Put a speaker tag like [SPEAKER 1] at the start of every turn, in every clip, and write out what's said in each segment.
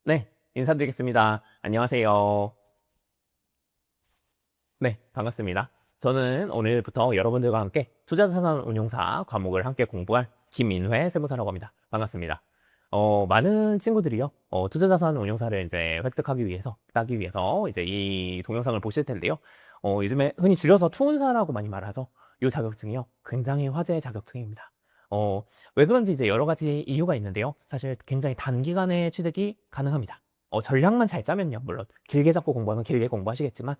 [SPEAKER 1] 네, 인사드리겠습니다. 안녕하세요. 네, 반갑습니다. 저는 오늘부터 여러분들과 함께 투자자산운용사 과목을 함께 공부할 김민회 세무사라고 합니다. 반갑습니다. 많은 친구들이요, 투자자산운용사를 이제 획득하기 위해서, 따기 위해서 이제 이 동영상을 보실 텐데요. 요즘에 흔히 줄여서 투운사라고 많이 말하죠. 이 자격증이요, 굉장히 화제의 자격증입니다. 왜 그런지 이제 여러 가지 이유가 있는데요. 사실 굉장히 단기간에 취득이 가능합니다. 전략만 잘 짜면요. 물론 길게 잡고 공부하면 길게 공부하시겠지만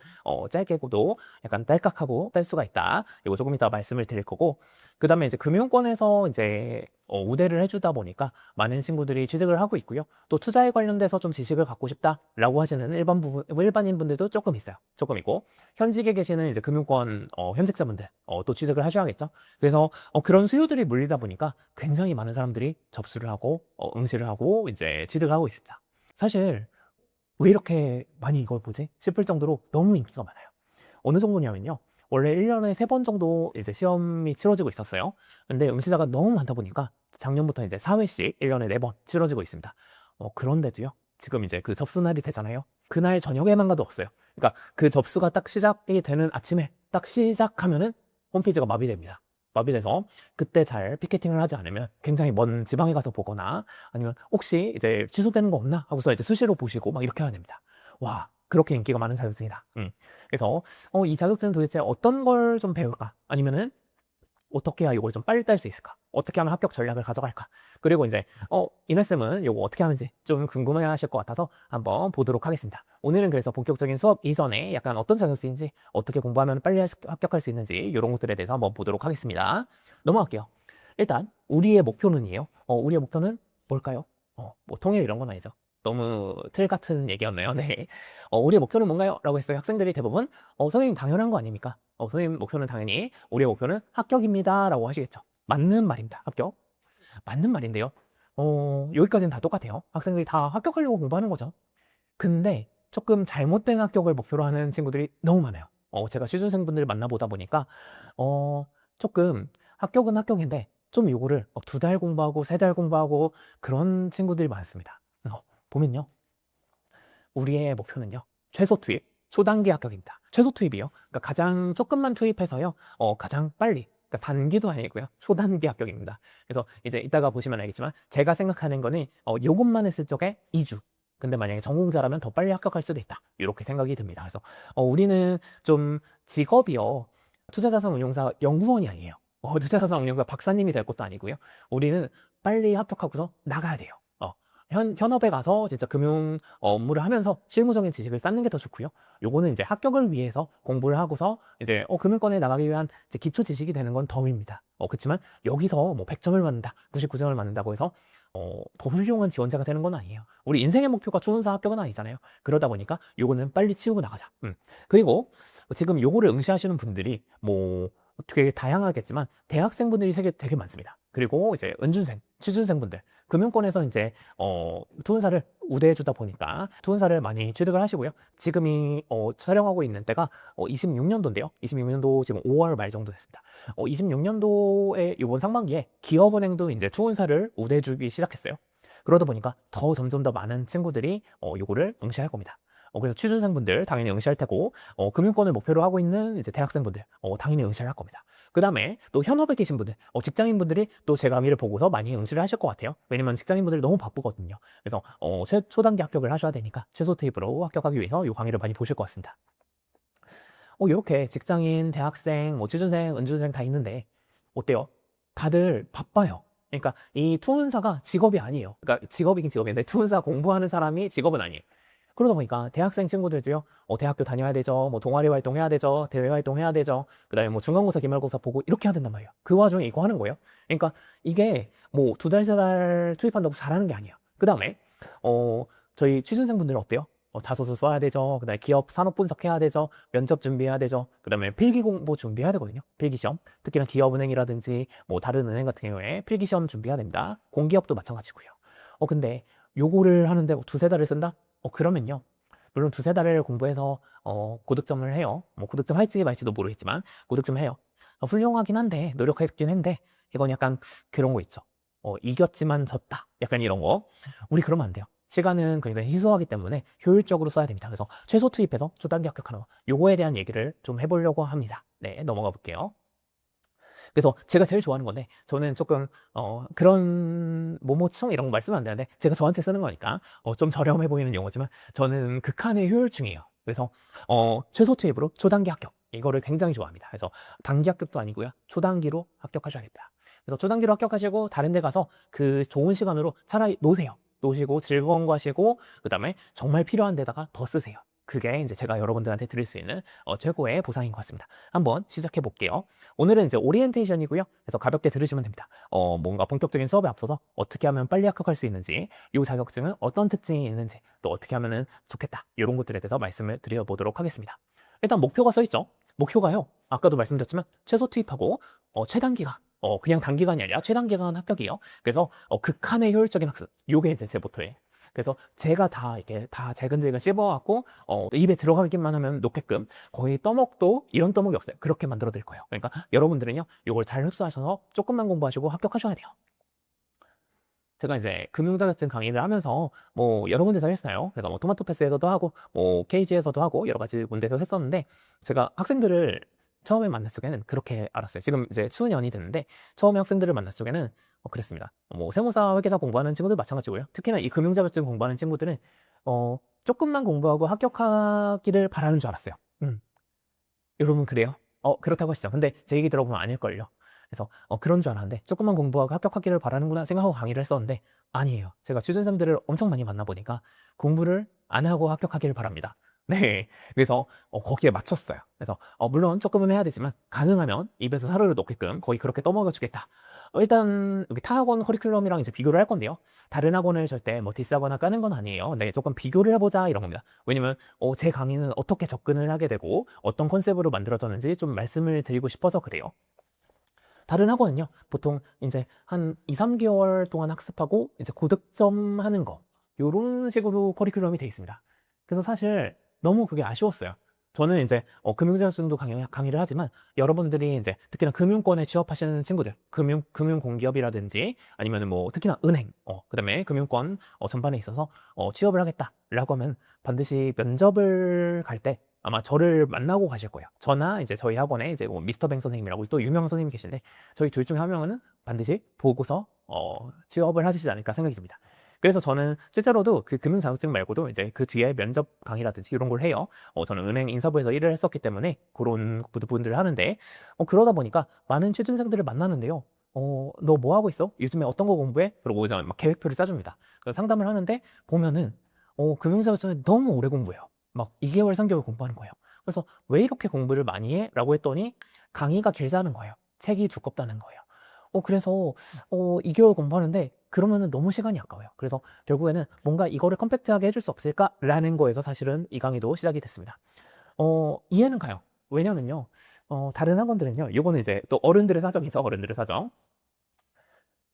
[SPEAKER 1] 짧게도 약간 딸깍하고 딸 수가 있다. 이거 조금 이따 말씀을 드릴 거고, 그 다음에 이제 금융권에서 이제 우대를 해주다 보니까 많은 친구들이 취득을 하고 있고요. 또 투자에 관련돼서 좀 지식을 갖고 싶다라고 하시는 일반인 분들도 조금 있어요. 조금 있고, 현직에 계시는 이제 금융권 현직자분들 또 취득을 하셔야겠죠. 그래서 그런 수요들이 몰리다 보니까 굉장히 많은 사람들이 접수를 하고 응시를 하고 이제 취득을 하고 있습니다. 사실 왜 이렇게 많이 이걸 보지 싶을 정도로 너무 인기가 많아요. 어느 정도냐면요, 원래 1년에 3번 정도 이제 시험이 치러지고 있었어요. 근데 응시자가 너무 많다 보니까 작년부터 이제 4회씩 1년에 4번 치러지고 있습니다. 그런데도요, 지금 이제 그 접수날이 되잖아요. 그날 저녁에만 가도 없어요. 그러니까 그 접수가 딱 시작이 되는 아침에 딱 시작하면은 홈페이지가 마비됩니다. 마비돼서 그때 잘 피켓팅을 하지 않으면 굉장히 먼 지방에 가서 보거나, 아니면 혹시 이제 취소되는 거 없나 하고서 이제 수시로 보시고 막 이렇게 해야 됩니다. 와, 그렇게 인기가 많은 자격증이다. 그래서 이 자격증은 도대체 어떤 걸 좀 배울까? 아니면은 어떻게 해야 이걸 좀 빨리 딸 수 있을까? 어떻게 하면 합격 전략을 가져갈까? 그리고 이제 이날쌤은 이거 어떻게 하는지 좀 궁금해 하실 것 같아서 한번 보도록 하겠습니다. 오늘은 그래서 본격적인 수업 이전에 약간 어떤 자격증인지, 어떻게 공부하면 빨리 합격할 수 있는지 이런 것들에 대해서 한번 보도록 하겠습니다. 넘어갈게요. 일단 우리의 목표는이에요. 우리의 목표는 뭘까요? 뭐 통일 이런 건 아니죠. 너무 틀 같은 얘기였네요. 네. 우리의 목표는 뭔가요? 라고 했어요. 학생들이 대부분 선생님 당연한 거 아닙니까? 선생님 목표는 당연히 우리의 목표는 합격입니다 라고 하시겠죠. 맞는 말입니다. 합격. 맞는 말인데요. 여기까지는 다 똑같아요. 학생들이 다 합격하려고 공부하는 거죠. 근데 조금 잘못된 합격을 목표로 하는 친구들이 너무 많아요. 제가 취준생분들 만나보다 보니까 조금 합격은 합격인데 좀 요거를 2달 공부하고 3달 공부하고 그런 친구들이 많습니다. 보면요, 우리의 목표는요, 최소 투입, 초단기 합격입니다. 최소 투입이요, 그러니까 가장 조금만 투입해서요, 가장 빨리, 그러니까 단기도 아니고요, 초단기 합격입니다. 그래서 이제 이따가 보시면 알겠지만 제가 생각하는 거는 요것만 했을 적에 2주, 근데 만약에 전공자라면 더 빨리 합격할 수도 있다, 이렇게 생각이 듭니다. 그래서 우리는 좀 직업이요, 투자자산운용사 연구원이 아니에요. 투자자산운용사 박사님이 될 것도 아니고요. 우리는 빨리 합격하고서 나가야 돼요. 현업에 가서 진짜 금융 업무를 하면서 실무적인 지식을 쌓는 게 더 좋고요. 요거는 이제 합격을 위해서 공부를 하고서 이제 금융권에 나가기 위한 이제 기초 지식이 되는 건 덤입니다. 그렇지만 여기서 뭐 100점을 맞는다, 99점을 맞는다고 해서 더 훌륭한 지원자가 되는 건 아니에요. 우리 인생의 목표가 초은사 합격은 아니잖아요. 그러다 보니까 요거는 빨리 치우고 나가자. 그리고 지금 요거를 응시하시는 분들이 뭐 되게 다양하겠지만 대학생분들이 되게 많습니다. 그리고 이제 은준생, 취준생분들, 금융권에서 이제 투은사를 우대해주다 보니까 투은사를 많이 취득을 하시고요. 지금이 촬영하고 있는 때가 26년도인데요. 26년도 지금 5월 말 정도 됐습니다. 26년도에 이번 상반기에 기업은행도 이제 투은사를 우대해주기 시작했어요. 그러다 보니까 점점 더 많은 친구들이 요거를 응시할 겁니다. 그래서 취준생분들 당연히 응시할 테고, 금융권을 목표로 하고 있는 이제 대학생분들 당연히 응시를 할 겁니다. 그 다음에 또 현업에 계신 분들, 직장인분들이 또 제 강의를 보고서 많이 응시를 하실 것 같아요. 왜냐면 직장인분들이 너무 바쁘거든요. 그래서 초단기 합격을 하셔야 되니까 최소 투입으로 합격하기 위해서 이 강의를 많이 보실 것 같습니다. 이렇게 직장인, 대학생, 취준생, 은준생 다 있는데 어때요? 다들 바빠요. 그러니까 이 투은사가 직업이 아니에요. 그러니까 직업이긴 직업인데 투은사 공부하는 사람이 직업은 아니에요. 그러다 보니까 대학생 친구들도요, 대학교 다녀야 되죠, 뭐 동아리 활동해야 되죠, 대외 활동해야 되죠, 그 다음에 뭐 중간고사, 기말고사 보고 이렇게 해야 된단 말이에요. 그 와중에 이거 하는 거예요. 그러니까 이게 뭐 2달, 3달 투입한다고 잘하는 게 아니에요. 그 다음에 저희 취준생분들은 어때요? 자소서 써야 되죠. 그 다음에 기업 산업 분석해야 되죠. 면접 준비해야 되죠. 그 다음에 필기 공부 준비해야 되거든요. 필기 시험. 특히나 기업은행이라든지 뭐 다른 은행 같은 경우에 필기 시험 준비해야 됩니다. 공기업도 마찬가지고요. 근데 요거를 하는데 두세 달을 쓴다? 그러면요. 물론 두세 달을 공부해서 고득점을 해요. 뭐 고득점 할지 말지도 모르겠지만 고득점 해요. 훌륭하긴 한데 노력했긴 했는데 이건 약간 그런 거 있죠. 이겼지만 졌다. 약간 이런 거. 우리 그러면 안 돼요. 시간은 굉장히 희소하기 때문에 효율적으로 써야 됩니다. 그래서 최소 투입해서 초단기 합격하는 거. 요거에 대한 얘기를 좀 해보려고 합니다. 네, 넘어가 볼게요. 그래서 제가 제일 좋아하는 건데 저는 조금 그런 모모충 이런 거 말씀은 안 되는데 제가 저한테 쓰는 거니까 좀 저렴해 보이는 용어지만 저는 극한의 효율충이에요. 그래서 최소 투입으로 초단기 합격 이거를 굉장히 좋아합니다. 그래서 단기 합격도 아니고요. 초단기로 합격하셔야겠다. 그래서 초단기로 합격하시고 다른 데 가서 그 좋은 시간으로 차라리 노세요. 노시고 즐거운 거 하시고 그다음에 정말 필요한 데다가 더 쓰세요. 그게 이제 제가 여러분들한테 드릴 수 있는 최고의 보상인 것 같습니다. 한번 시작해 볼게요. 오늘은 이제 오리엔테이션이고요. 그래서 가볍게 들으시면 됩니다. 뭔가 본격적인 수업에 앞서서 어떻게 하면 빨리 합격할 수 있는지, 이 자격증은 어떤 특징이 있는지, 또 어떻게 하면 좋겠다. 이런 것들에 대해서 말씀을 드려보도록 하겠습니다. 일단 목표가 써 있죠. 목표가요. 아까도 말씀드렸지만 최소 투입하고 최단기간 그냥 단기간이 아니라 최단기간 합격이에요. 그래서 극한의 효율적인 학습. 요게 이제 제 모토예요. 그래서 제가 다 이렇게 다 잘근잘근 씹어갖고 입에 들어가기만 하면 녹게끔 거의 떠먹도 이런 떠먹이 없어요. 그렇게 만들어 드릴 거예요. 그러니까 여러분들은요 요걸 잘 흡수하셔서 조금만 공부하시고 합격하셔야 돼요. 제가 이제 금융자격증 강의를 하면서 뭐 여러 군데서 했어요. 제가 뭐 토마토패스에서도 하고 뭐 KG에서도 하고 여러 가지 군데서 했었는데 제가 학생들을 처음에 만났을 적에는 그렇게 알았어요. 지금 이제 수년이 됐는데 처음에 학생들을 만났을 적에는 그랬습니다. 뭐 세무사 회계사 공부하는 친구들 마찬가지고요. 특히나 이 금융자격증 공부하는 친구들은 조금만 공부하고 합격하기를 바라는 줄 알았어요. 여러분 그래요? 그렇다고 하시죠. 근데 제 얘기 들어보면 아닐걸요. 그래서 그런 줄 알았는데 조금만 공부하고 합격하기를 바라는구나 생각하고 강의를 했었는데 아니에요. 제가 취준생들을 엄청 많이 만나보니까 공부를 안 하고 합격하기를 바랍니다. 네. 그래서 거기에 맞췄어요. 그래서 물론 조금은 해야 되지만 가능하면 입에서 사르르 녹게끔 거의 그렇게 떠먹여 주겠다. 일단 여기 타 학원 커리큘럼이랑 이제 비교를 할 건데요. 다른 학원을 절대 뭐 디스하거나 까는 건 아니에요. 네, 조금 비교를 해보자 이런 겁니다. 왜냐면 제 강의는 어떻게 접근을 하게 되고 어떤 컨셉으로 만들어졌는지 좀 말씀을 드리고 싶어서 그래요. 다른 학원은요, 보통 이제 한 2, 3개월 동안 학습하고 이제 고득점 하는 거, 요런 식으로 커리큘럼이 되어 있습니다. 그래서 사실 너무 그게 아쉬웠어요. 저는 이제 금융자격증도 강의를 하지만 여러분들이 이제 특히나 금융권에 취업하시는 친구들, 금융공기업이라든지 아니면 뭐 특히나 은행, 그다음에 금융권 전반에 있어서 취업을 하겠다라고 하면 반드시 면접을 갈 때 아마 저를 만나고 가실 거예요. 저나 이제 저희 학원에 이제 뭐 미스터 뱅 선생님이라고 또 유명한 선생님이 계신데 저희 둘 중에 한 명은 반드시 보고서 취업을 하시지 않을까 생각이 듭니다. 그래서 저는 실제로도 그 금융 자격증 말고도 이제 그 뒤에 면접 강의라든지 이런 걸 해요. 저는 은행 인사부에서 일을 했었기 때문에 그런 부분들을 하는데 그러다 보니까 많은 취준생들을 만나는데요. 너 뭐 하고 있어? 요즘에 어떤 거 공부해? 그러고 이제 막 계획표를 짜줍니다. 그래서 상담을 하는데 보면은 금융 자격증을 너무 오래 공부해요. 막 2개월, 3개월 공부하는 거예요. 그래서 왜 이렇게 공부를 많이 해? 라고 했더니 강의가 길다는 거예요. 책이 두껍다는 거예요. 그래서 2개월 공부하는데 그러면은 너무 시간이 아까워요. 그래서 결국에는 뭔가 이거를 컴팩트하게 해줄 수 없을까라는 거에서 사실은 이 강의도 시작이 됐습니다. 이해는 가요. 왜냐면요. 다른 학원들은요. 이거는 이제 또 어른들의 사정이죠. 어른들의 사정.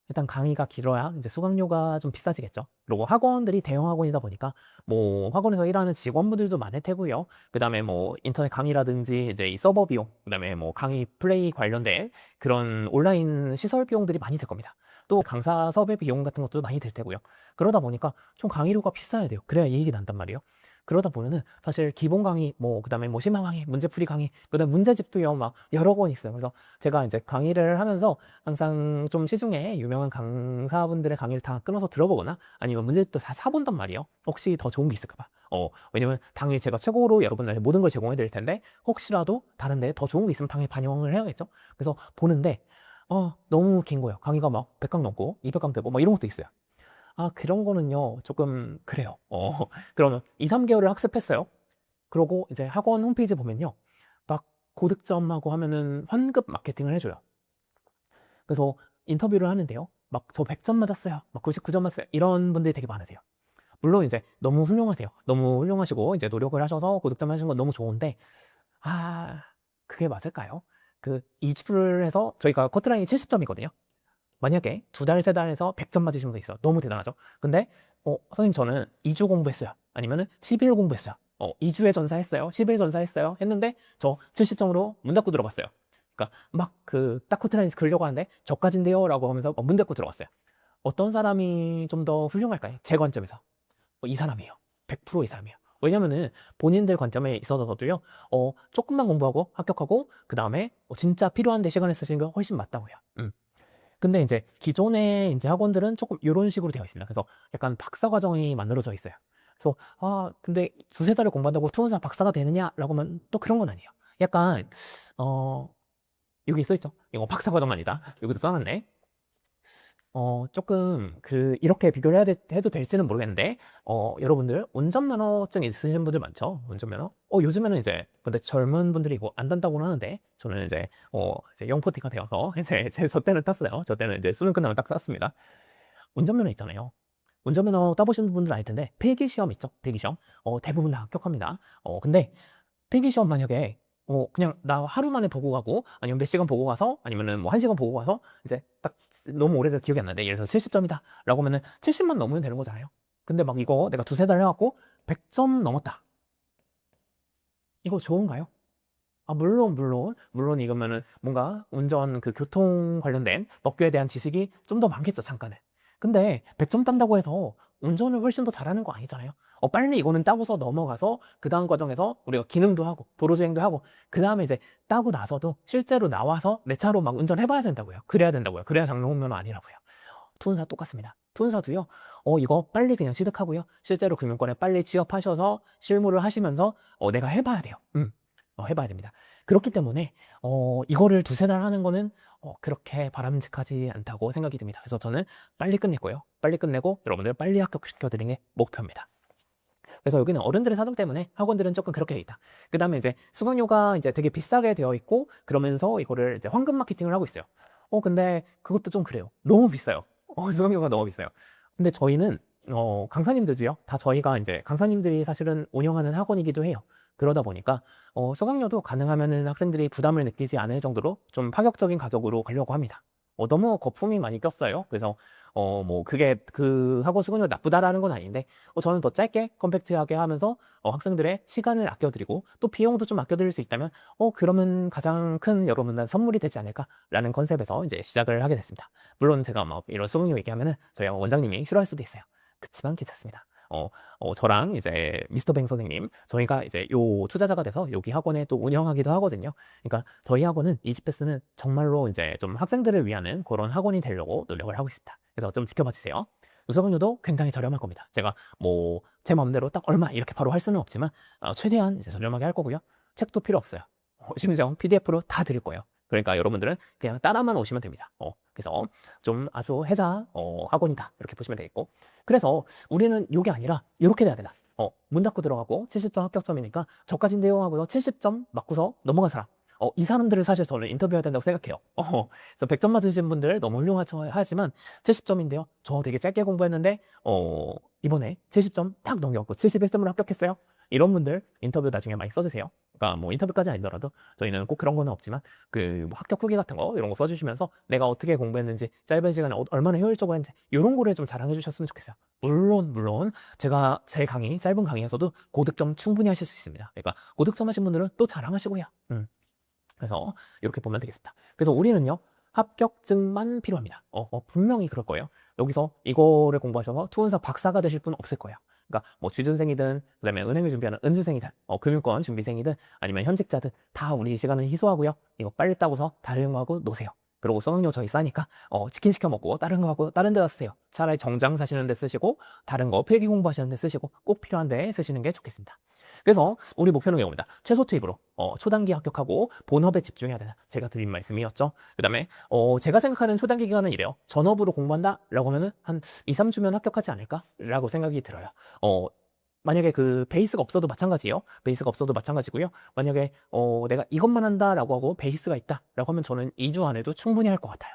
[SPEAKER 1] 일단 강의가 길어야 이제 수강료가 좀 비싸지겠죠. 그리고 학원들이 대형 학원이다 보니까 뭐 학원에서 일하는 직원분들도 많을 테고요. 그다음에 뭐 인터넷 강의라든지 이제 이 서버 비용, 그다음에 뭐 강의 플레이 관련된 그런 온라인 시설 비용들이 많이 들 겁니다. 또 강사 섭외 비용 같은 것도 많이 들 테고요. 그러다 보니까 좀 강의료가 비싸야 돼요. 그래야 이익이 난단 말이에요. 그러다 보면은 사실 기본 강의, 뭐 그다음에 뭐 심화 강의, 문제풀이 강의, 그다음에 문제집도요 막 여러 권 있어요. 그래서 제가 이제 강의를 하면서 항상 좀 시중에 유명한 강사분들의 강의를 다 끊어서 들어보거나 아니면 문제집도 다 사본단 말이에요. 혹시 더 좋은 게 있을까 봐. 왜냐면 당연히 제가 최고로 여러분들한테 모든 걸 제공해 드릴 텐데 혹시라도 다른데 더 좋은 게 있으면 당연히 반영을 해야겠죠. 그래서 보는데 너무 긴 거예요. 강의가 막 100강 넘고 200강 되고 막 이런 것도 있어요. 그런 거는요, 조금 그래요. 그러면 2, 3개월을 학습했어요. 그러고 이제 학원 홈페이지 보면요. 막 고득점하고 하면은 환급 마케팅을 해줘요. 그래서 인터뷰를 하는데요. 막 저 100점 맞았어요. 막 99점 맞았어요. 이런 분들이 되게 많으세요. 물론 이제 너무 훌륭하세요. 너무 훌륭하시고 이제 노력을 하셔서 고득점 하시는 건 너무 좋은데 아, 그게 맞을까요? 그 2주를 해서 저희가 커트라인이 70점이거든요. 만약에 2달, 3달에서 100점 맞으신 분 있어요. 너무 대단하죠? 근데 선생님 저는 2주 공부했어요. 아니면은 10일 공부했어요. 2주에 전사했어요. 10일 전사했어요. 했는데 저 70점으로 문 닫고 들어갔어요. 그러니까 막 그 딱 커트라인에서 그려고 하는데 저까진데요? 라고 하면서 문 닫고 들어갔어요. 어떤 사람이 좀 더 훌륭할까요? 제 관점에서. 이 사람이에요. 100%이 사람이에요. 왜냐면은 본인들 관점에 있어서도요, 조금만 공부하고 합격하고, 그 다음에 진짜 필요한데 시간을 쓰시는 게 훨씬 맞다고요. 근데 이제 기존의 이제 학원들은 조금 이런 식으로 되어 있습니다. 그래서 약간 박사 과정이 만들어져 있어요. 그래서, 근데 두세 달을 공부한다고 투혼사 박사가 되느냐라고 하면 또 그런 건 아니에요. 약간, 여기 써있죠? 이거 박사 과정 아니다. 여기도 써놨네. 조금 이렇게 비교를 해도 될지는 모르겠는데 여러분들 운전면허증 있으신 분들 많죠? 운전면허? 요즘에는 이제 근데 젊은 분들이 이거 안 단다고는 하는데 저는 이제 영포티가 되어서 이제 저 때는 땄어요. 저 때는 이제 수능 끝나면 딱 땄습니다. 운전면허 있잖아요. 운전면허 따보시는 분들은 아닐 텐데 필기시험 있죠? 필기시험. 대부분 다 합격합니다. 근데 필기시험 만약에 그냥 나 하루 만에 보고 가고 아니면 몇 시간 보고 가서 아니면은 뭐 1시간 보고 가서 이제 딱 너무 오래돼서 기억이 안 나는데 예를 들어서 70점이다 라고 하면은 70만 넘으면 되는 거잖아요. 근데 막 이거 내가 두세 달 해갖고 100점 넘었다. 이거 좋은가요? 물론 이거면은 뭔가 운전 교통 관련된 법규에 대한 지식이 좀 더 많겠죠, 잠깐은. 근데 100점 딴다고 해서 운전을 훨씬 더 잘하는 거 아니잖아요. 빨리 이거는 따고서 넘어가서 그 다음 과정에서 우리가 기능도 하고 도로주행도 하고 그 다음에 이제 따고 나서도 실제로 나와서 내 차로 막 운전해봐야 된다고요. 그래야 된다고요. 그래야 장롱면허 아니라고요. 투운사 똑같습니다. 투운사도요. 이거 빨리 그냥 취득하고요. 실제로 금융권에 빨리 취업하셔서 실무를 하시면서 내가 해봐야 돼요. 해봐야 됩니다. 그렇기 때문에 이거를 두세 달 하는 거는 그렇게 바람직하지 않다고 생각이 듭니다. 그래서 저는 빨리 끝내고요. 빨리 끝내고 여러분들 빨리 합격시켜드리는 게 목표입니다. 그래서 여기는 어른들의 사정 때문에 학원들은 조금 그렇게 돼 있다. 그 다음에 이제 수강료가 이제 되게 비싸게 되어 있고 그러면서 이거를 이제 황금 마케팅을 하고 있어요. 근데 그것도 좀 그래요. 너무 비싸요. 수강료가 너무 비싸요. 근데 저희는 강사님들도요. 다 저희가 이제 강사님들이 사실은 운영하는 학원이기도 해요. 그러다 보니까 수강료도 가능하면은 학생들이 부담을 느끼지 않을 정도로 좀 파격적인 가격으로 가려고 합니다. 너무 거품이 많이 꼈어요. 그래서 뭐 그게 그 학원 수강료 나쁘다라는 건 아닌데 저는 더 짧게 컴팩트하게 하면서 학생들의 시간을 아껴드리고 또 비용도 좀 아껴드릴 수 있다면 그러면 가장 큰 여러분들 선물이 되지 않을까라는 컨셉에서 이제 시작을 하게 됐습니다. 물론 제가 막 이런 수강료 얘기하면은 저희 원장님이 싫어할 수도 있어요. 그치만 괜찮습니다. 저랑 이제 미스터 뱅 선생님, 저희가 이제 요 투자자가 돼서 여기 학원에 또 운영하기도 하거든요. 그러니까 저희 학원은 이지패스는 정말로 이제 좀 학생들을 위한 그런 학원이 되려고 노력을 하고 있습니다. 그래서 좀 지켜봐 주세요. 수강료도 굉장히 저렴할 겁니다. 제가 뭐 제 마음대로 딱 얼마 이렇게 바로 할 수는 없지만 최대한 이제 저렴하게 할 거고요. 책도 필요 없어요. 심지어 PDF로 다 드릴 거예요. 그러니까 여러분들은 그냥 따라만 오시면 됩니다. 그래서 좀 아주 혜자 학원이다 이렇게 보시면 되겠고 그래서 우리는 이게 아니라 이렇게 돼야 된다. 문 닫고 들어가고 70점 합격점이니까 저까지인데요 하고서 70점 맞고서 넘어간 사람 이 사람들을 사실 저는 인터뷰해야 된다고 생각해요. 그래서 100점 맞으신 분들 너무 훌륭하지만 70점인데요. 저 되게 짧게 공부했는데 이번에 70점 딱 넘겨갖고 71점으로 합격했어요. 이런 분들 인터뷰 나중에 많이 써주세요. 그러니까 뭐 인터뷰까지 아니더라도 저희는 꼭 그런 거는 없지만 뭐 합격 후기 같은 거 이런 거 써주시면서 내가 어떻게 공부했는지 짧은 시간에 얼마나 효율적으로 했는지 이런 거를 좀 자랑해 주셨으면 좋겠어요. 물론 제가 제 강의 짧은 강의에서도 고득점 충분히 하실 수 있습니다. 그러니까 고득점 하신 분들은 또 자랑하시고요. 그래서 이렇게 보면 되겠습니다. 그래서 우리는요 합격증만 필요합니다. 분명히 그럴 거예요. 여기서 이거를 공부하셔서 투혼사 박사가 되실 분은 없을 거예요. 그러니까 뭐 취준생이든 그다음에 은행을 준비하는 은수생이든 금융권 준비생이든 아니면 현직자든 다 우리 시간은 희소하고요. 이거 빨리 따고서 다른 거 하고 노세요. 그리고 수강료 저희 싸니까 치킨 시켜 먹고 다른 거 하고 다른 데 쓰세요. 차라리 정장 사시는 데 쓰시고 다른 거 필기 공부하시는 데 쓰시고 꼭 필요한 데 쓰시는 게 좋겠습니다. 그래서 우리 목표는 이겁니다. 최소 투입으로 초단기 합격하고 본업에 집중해야 되나 제가 드린 말씀이었죠. 그 다음에 제가 생각하는 초단기 기간은 이래요. 전업으로 공부한다 라고 하면은 한 2, 3주면 합격하지 않을까 라고 생각이 들어요. 만약에 그 베이스가 없어도 마찬가지예요. 베이스가 없어도 마찬가지고요. 만약에 내가 이것만 한다라고 하고 베이스가 있다라고 하면 저는 2주 안에도 충분히 할 것 같아요.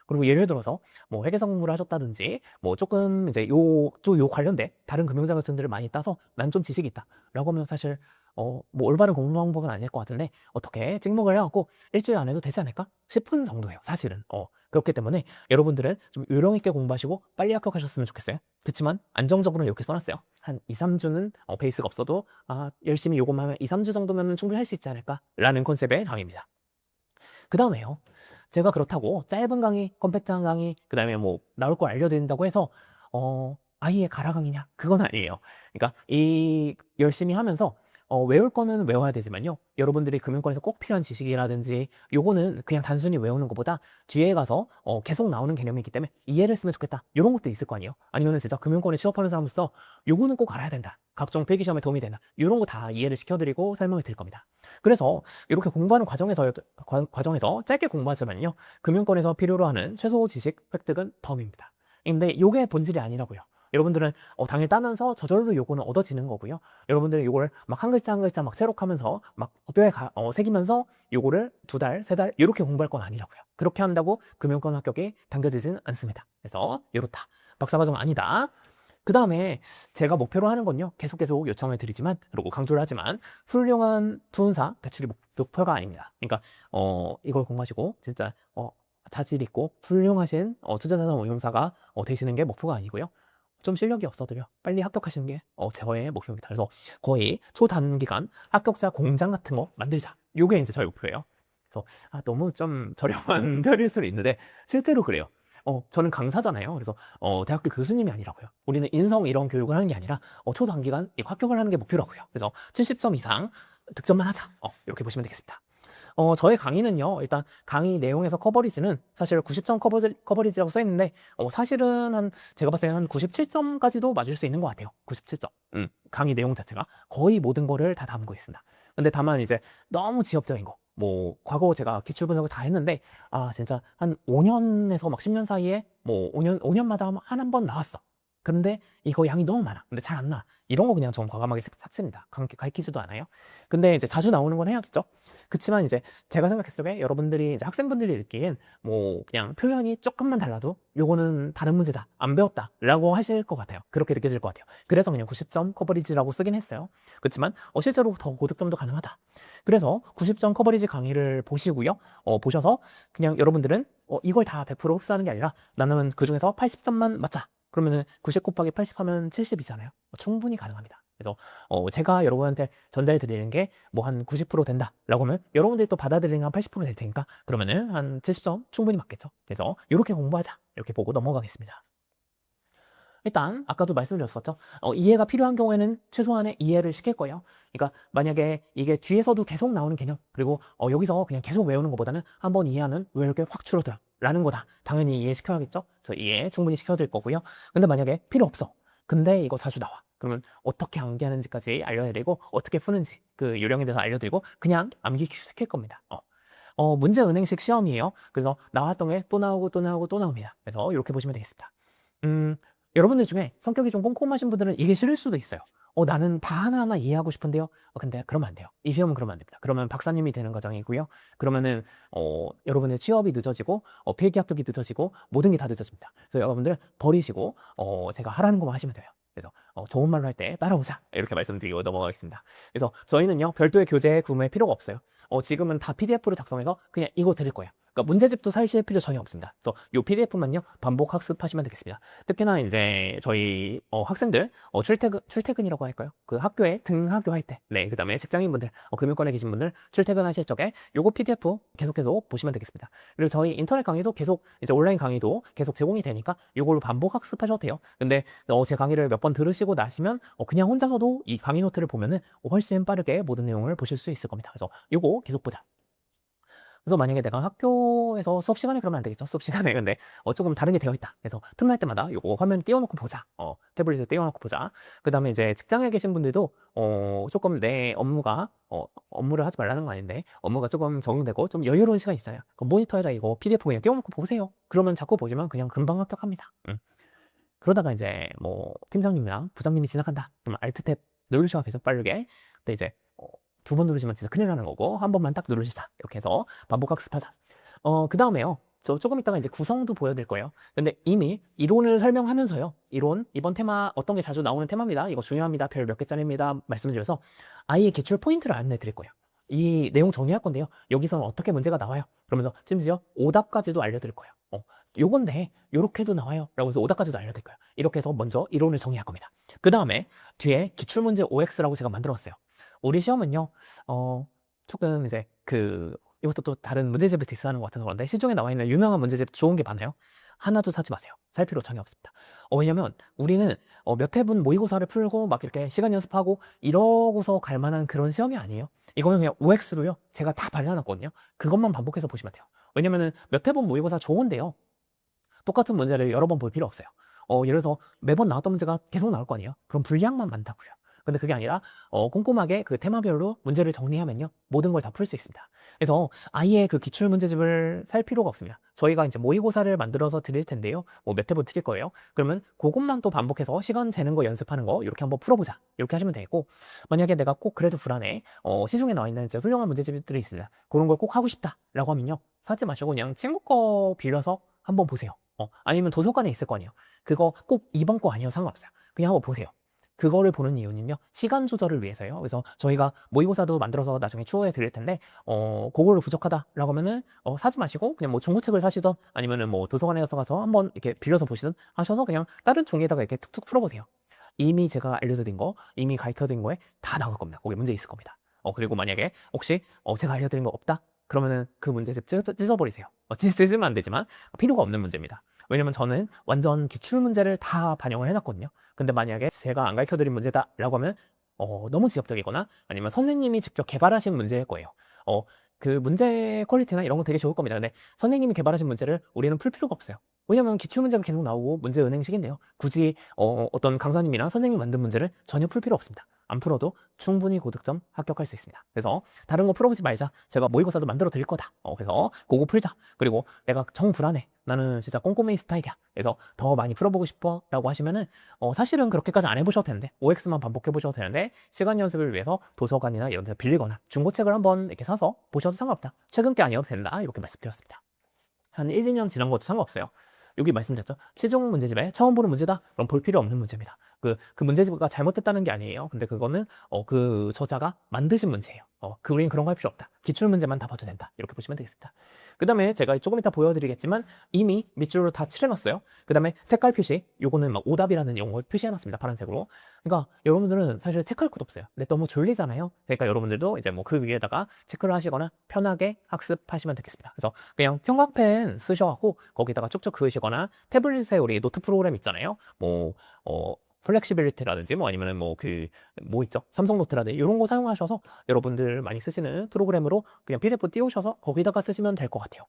[SPEAKER 1] 그리고 예를 들어서 뭐 회계사 공부를 하셨다든지 뭐 조금 이제 요 관련된 다른 금융자격증들을 많이 따서 난 좀 지식이 있다라고 하면 사실 뭐 올바른 공부 방법은 아닐 것 같은데 어떻게 찍먹을 해갖고 일주일 안 해도 되지 않을까 싶은 정도예요, 사실은. 그렇기 때문에 여러분들은 좀 요령 있게 공부하시고 빨리 합격하셨으면 좋겠어요. 그렇지만 안정적으로 이렇게 써놨어요. 한 2, 3주는 베이스가 없어도 열심히 요것만 하면 2, 3주 정도면 충분히 할 수 있지 않을까 라는 컨셉의 강의입니다. 그 다음에요, 제가 그렇다고 짧은 강의, 컴팩트한 강의, 그 다음에 뭐 나올 걸 알려드린다고 해서 아예 가라 강의냐? 그건 아니에요. 그러니까 이 열심히 하면서 외울 거는 외워야 되지만요, 여러분들이 금융권에서 꼭 필요한 지식이라든지 요거는 그냥 단순히 외우는 것보다 뒤에 가서 계속 나오는 개념이기 때문에 이해를 했으면 좋겠다, 이런 것도 있을 거 아니에요. 아니면은 진짜 금융권에 취업하는 사람으로서 요거는 꼭 알아야 된다, 각종 필기시험에 도움이 된다, 이런 거 다 이해를 시켜드리고 설명을 드릴 겁니다. 그래서 이렇게 공부하는 과정에서 짧게 공부하지만요, 금융권에서 필요로 하는 최소 지식 획득은 덤입니다. 근데 요게 본질이 아니라고요. 여러분들은 당일 따면서 저절로 요거는 얻어지는 거고요. 여러분들은 요거를 막 한 글자 한 글자 막 체록하면서 막 뼈에 새기면서 요거를 2달, 3달 이렇게 공부할 건 아니라고요. 그렇게 한다고 금융권 합격이 당겨지진 않습니다. 그래서 요렇다, 박사과정 아니다. 그 다음에 제가 목표로 하는 건요, 계속 요청을 드리지만, 그리고 강조를 하지만 훌륭한 투혼사 배출이 목표가 아닙니다. 그러니까 이걸 공부하시고 진짜 자질 있고 훌륭하신 투자자산 운용사가 되시는 게 목표가 아니고요, 좀 실력이 없어도요 빨리 합격하시는 게 저의 목표입니다. 그래서 거의 초단기간 합격자 공장 같은 거 만들자, 요게 이제 저의 목표예요. 그래서 너무 좀 저렴한 편일 수는 있는데 실제로 그래요. 저는 강사잖아요. 그래서 대학교 교수님이 아니라고요. 우리는 인성 이런 교육을 하는 게 아니라 초단기간 합격을 하는 게 목표라고요. 그래서 70점 이상 득점만 하자, 이렇게 보시면 되겠습니다. 저의 강의는요, 일단 강의 내용에서 커버리지는 사실 90점 커버리지라고 써있는데 사실은 제가 봤을 때는 한 97점까지도 맞을 수 있는 것 같아요. 97점. 강의 내용 자체가 거의 모든 거를 다 담고 있습니다. 근데 다만 이제 너무 지엽적인 거, 뭐 과거 제가 기출 분석을 다 했는데 진짜 한 5년에서 막 10년 사이에 뭐 5년마다 한 번 나왔어. 근데 이거 양이 너무 많아. 근데 잘 안 나. 이런 거 그냥 좀 과감하게 삭제입니다. 가르치지도 않아요. 근데 이제 자주 나오는 건 해야겠죠. 그치만 이제 제가 생각했을 때 여러분들이 이제 학생분들이 읽기엔 뭐 그냥 표현이 조금만 달라도 요거는 다른 문제다, 안 배웠다 라고 하실 것 같아요. 그렇게 느껴질 것 같아요. 그래서 그냥 90점 커버리지라고 쓰긴 했어요. 그렇지만 실제로 더 고득점도 가능하다. 그래서 90점 커버리지 강의를 보시고요, 보셔서 그냥 여러분들은 이걸 다 100% 흡수하는 게 아니라 나는 그 중에서 80점만 맞자, 그러면은 90 곱하기 80 하면 70이잖아요. 충분히 가능합니다. 그래서 제가 여러분한테 전달 드리는 게 뭐 한 90% 된다 라고 하면 여러분들이 또 받아들이는 게 한 80% 될 테니까 그러면은 한 70점 충분히 맞겠죠. 그래서 이렇게 공부하자, 이렇게 보고 넘어가겠습니다. 일단 아까도 말씀드렸었죠. 이해가 필요한 경우에는 최소한의 이해를 시킬 거예요. 그러니까 만약에 이게 뒤에서도 계속 나오는 개념, 그리고 여기서 그냥 계속 외우는 것보다는 한번 이해하면 왜 이렇게 확 줄어들어 라는 거다, 당연히 이해시켜야겠죠. 저 이해 충분히 시켜드릴 거고요. 근데 만약에 필요 없어, 근데 이거 자주 나와, 그러면 어떻게 암기하는지까지 알려드리고 어떻게 푸는지 그 요령에 대해서 알려드리고 그냥 암기 시킬 겁니다. 문제 은행식 시험이에요. 그래서 나왔던 게 또 나오고 또 나오고 또 나옵니다. 그래서 이렇게 보시면 되겠습니다. 여러분들 중에 성격이 좀 꼼꼼하신 분들은 이게 싫을 수도 있어요. 나는 다 하나하나 이해하고 싶은데요. 근데 그러면 안 돼요. 이 시험은 그러면 안 됩니다. 그러면 박사님이 되는 과정이고요. 그러면은 여러분의 취업이 늦어지고 필기 합격이 늦어지고 모든 게 다 늦어집니다. 그래서 여러분들 버리시고 제가 하라는 것만 하시면 돼요. 그래서 좋은 말로 할 때 따라오자, 이렇게 말씀드리고 넘어가겠습니다. 그래서 저희는요 별도의 교재 구매 필요가 없어요. 지금은 다 PDF로 작성해서 그냥 이거 드릴 거예요. 그러니까 문제집도 사실 필요 전혀 없습니다. 그래서 이 PDF만요 반복 학습하시면 되겠습니다. 특히나 이제 저희 학생들 출퇴근이라고 할까요? 그 학교에 등하교할 때, 네, 그다음에 직장인분들, 금융권에 계신 분들 출퇴근하실 적에 요거 PDF 계속해서 보시면 되겠습니다. 그리고 저희 인터넷 강의도 계속 이제 온라인 강의도 계속 제공이 되니까 요걸로 반복 학습하셔도 돼요. 근데 제 강의를 몇 번 들으시고 나시면 그냥 혼자서도 이 강의 노트를 보면은 훨씬 빠르게 모든 내용을 보실 수 있을 겁니다. 그래서 요거 계속 보자. 그래서 만약에 내가 학교에서 수업 시간에 그러면 안 되겠죠. 수업 시간에. 근데 조금 다른 게 되어 있다. 그래서 틈날 때마다 요거 화면 띄워놓고 보자. 태블릿에 띄워놓고 보자. 그 다음에 이제 직장에 계신 분들도 조금 내 업무가 업무를 하지 말라는 거 아닌데 업무가 조금 적응되고 좀 여유로운 시간 있잖아요. 그럼 모니터에다 이거 PDF 그냥 띄워놓고 보세요. 그러면 자꾸 보시면 그냥 금방 합격합니다. 그러다가 이제 뭐 팀장님이랑 부장님이 지나간다. 그럼 Alt 탭 누르셔야 되죠, 빠르게. 근데 이제 2번 누르시면 진짜 큰일 나는 거고 한 번만 딱 누르시자. 이렇게 해서 반복 학습하자. 그 다음에요, 저 조금 이따가 이제 구성도 보여드릴 거예요. 근데 이미 이론을 설명하면서요. 이론, 이번 테마 어떤 게 자주 나오는 테마입니다. 이거 중요합니다. 별 몇 개짜리입니다. 말씀드려서 아예 기출 포인트를 안내 드릴 거예요. 이 내용 정리할 건데요. 여기서 어떻게 문제가 나와요. 그러면서 심지어 오답까지도 알려드릴 거예요. 요건데 요렇게도 나와요. 라고 해서 오답까지도 알려드릴 거예요. 이렇게 해서 먼저 이론을 정리할 겁니다. 그 다음에 뒤에 기출문제 OX라고 제가 만들었어요. 우리 시험은요. 조금 이제 이것도 또 다른 문제집을 디스하는 것 같아서 그런데 시중에 나와 있는 유명한 문제집 좋은 게 많아요. 하나도 사지 마세요. 살 필요 전혀 없습니다. 왜냐면 우리는 몇 회분 모의고사를 풀고 막 이렇게 시간 연습하고 이러고서 갈 만한 그런 시험이 아니에요. 이거는 그냥 OX로요. 제가 다 발라놨거든요. 그것만 반복해서 보시면 돼요. 왜냐면은 몇 회분 모의고사 좋은데요. 똑같은 문제를 여러 번 볼 필요 없어요. 예를 들어서 매번 나왔던 문제가 계속 나올 거 아니에요. 그럼 분량만 많다고요. 근데 그게 아니라 꼼꼼하게 그 테마별로 문제를 정리하면요 모든 걸 다 풀 수 있습니다. 그래서 아예 그 기출 문제집을 살 필요가 없습니다. 저희가 이제 모의고사를 만들어서 드릴 텐데요. 몇 회분 드릴 거예요. 그러면 그것만 또 반복해서 시간 재는 거 연습하는 거 이렇게 한번 풀어보자 이렇게 하시면 되겠고, 만약에 내가 꼭 그래도 불안해 시중에 나와 있는 이제 훌륭한 문제집들이 있습니다. 그런 걸 꼭 하고 싶다라고 하면요 사지 마시고 그냥 친구 거 빌려서 한번 보세요. 아니면 도서관에 있을 거 아니에요. 그거 꼭 이번 거 아니어도 상관없어요. 그냥 한번 보세요. 그거를 보는 이유는요 시간 조절을 위해서요. 그래서 저희가 모의고사도 만들어서 나중에 추후에 드릴 텐데 그거를 부족하다라고 하면은 사지 마시고 그냥 뭐 중고책을 사시던 아니면은 뭐 도서관에 가서 한번 이렇게 빌려서 보시든 하셔서 그냥 다른 종이에다가 이렇게 툭툭 풀어보세요. 이미 제가 알려드린 거, 이미 가르쳐드린 거에 다 나올 겁니다. 거기 문제 있을 겁니다. 그리고 만약에 혹시 제가 알려드린 거 없다? 그러면은 그 문제집 찢어버리세요. 찢으면 안 되지만 필요가 없는 문제입니다. 왜냐면 저는 완전 기출 문제를 다 반영을 해놨거든요. 근데 만약에 제가 안 가르쳐드린 문제다라고 하면 너무 지엽적이거나 아니면 선생님이 직접 개발하신 문제일 거예요. 그 문제 퀄리티나 이런 거 되게 좋을 겁니다. 근데 선생님이 개발하신 문제를 우리는 풀 필요가 없어요. 왜냐면 기출 문제가 계속 나오고 문제 은행식인데요. 굳이 어떤 강사님이나 선생님이 만든 문제를 전혀 풀 필요 없습니다. 안 풀어도 충분히 고득점 합격할 수 있습니다. 그래서 다른 거 풀어보지 말자. 제가 모의고사도 만들어 드릴 거다. 그래서 그거 풀자. 그리고 내가 정 불안해. 나는 진짜 꼼꼼이 스타일이야. 그래서 더 많이 풀어보고 싶어 라고 하시면은 사실은 그렇게까지 안 해보셔도 되는데 OX만 반복해 보셔도 되는데 시간 연습을 위해서 도서관이나 이런 데서 빌리거나 중고책을 한번 이렇게 사서 보셔도 상관없다. 최근 게 아니어도 된다. 이렇게 말씀드렸습니다. 한 1, 2년 지난 것도 상관없어요. 여기 말씀드렸죠. 시중 문제집에 처음 보는 문제다? 그럼 볼 필요 없는 문제입니다. 그 문제집가 잘못됐다는 게 아니에요. 근데 그거는 그 저자가 만드신 문제예요. 우린 그런 거 할 필요 없다. 기출 문제만 다 봐도 된다. 이렇게 보시면 되겠습니다. 그 다음에 제가 조금 이따 보여드리겠지만 이미 밑줄로 다 칠해놨어요. 그 다음에 색깔 표시, 요거는 막 오답이라는 용어를 표시해놨습니다. 파란색으로. 그러니까 여러분들은 사실 체크할 것도 없어요. 근데 너무 졸리잖아요. 그러니까 여러분들도 이제 뭐 그 위에다가 체크를 하시거나 편하게 학습하시면 되겠습니다. 그래서 그냥 형광펜 쓰셔갖고 거기다가 쭉쭉 그으시거나 태블릿에 우리 노트 프로그램 있잖아요. 플렉시빌리티라든지 아니면은 뭐 있죠? 삼성 노트라든지 이런 거 사용하셔서 여러분들 많이 쓰시는 프로그램으로 그냥 PDF 띄우셔서 거기다가 쓰시면 될 것 같아요.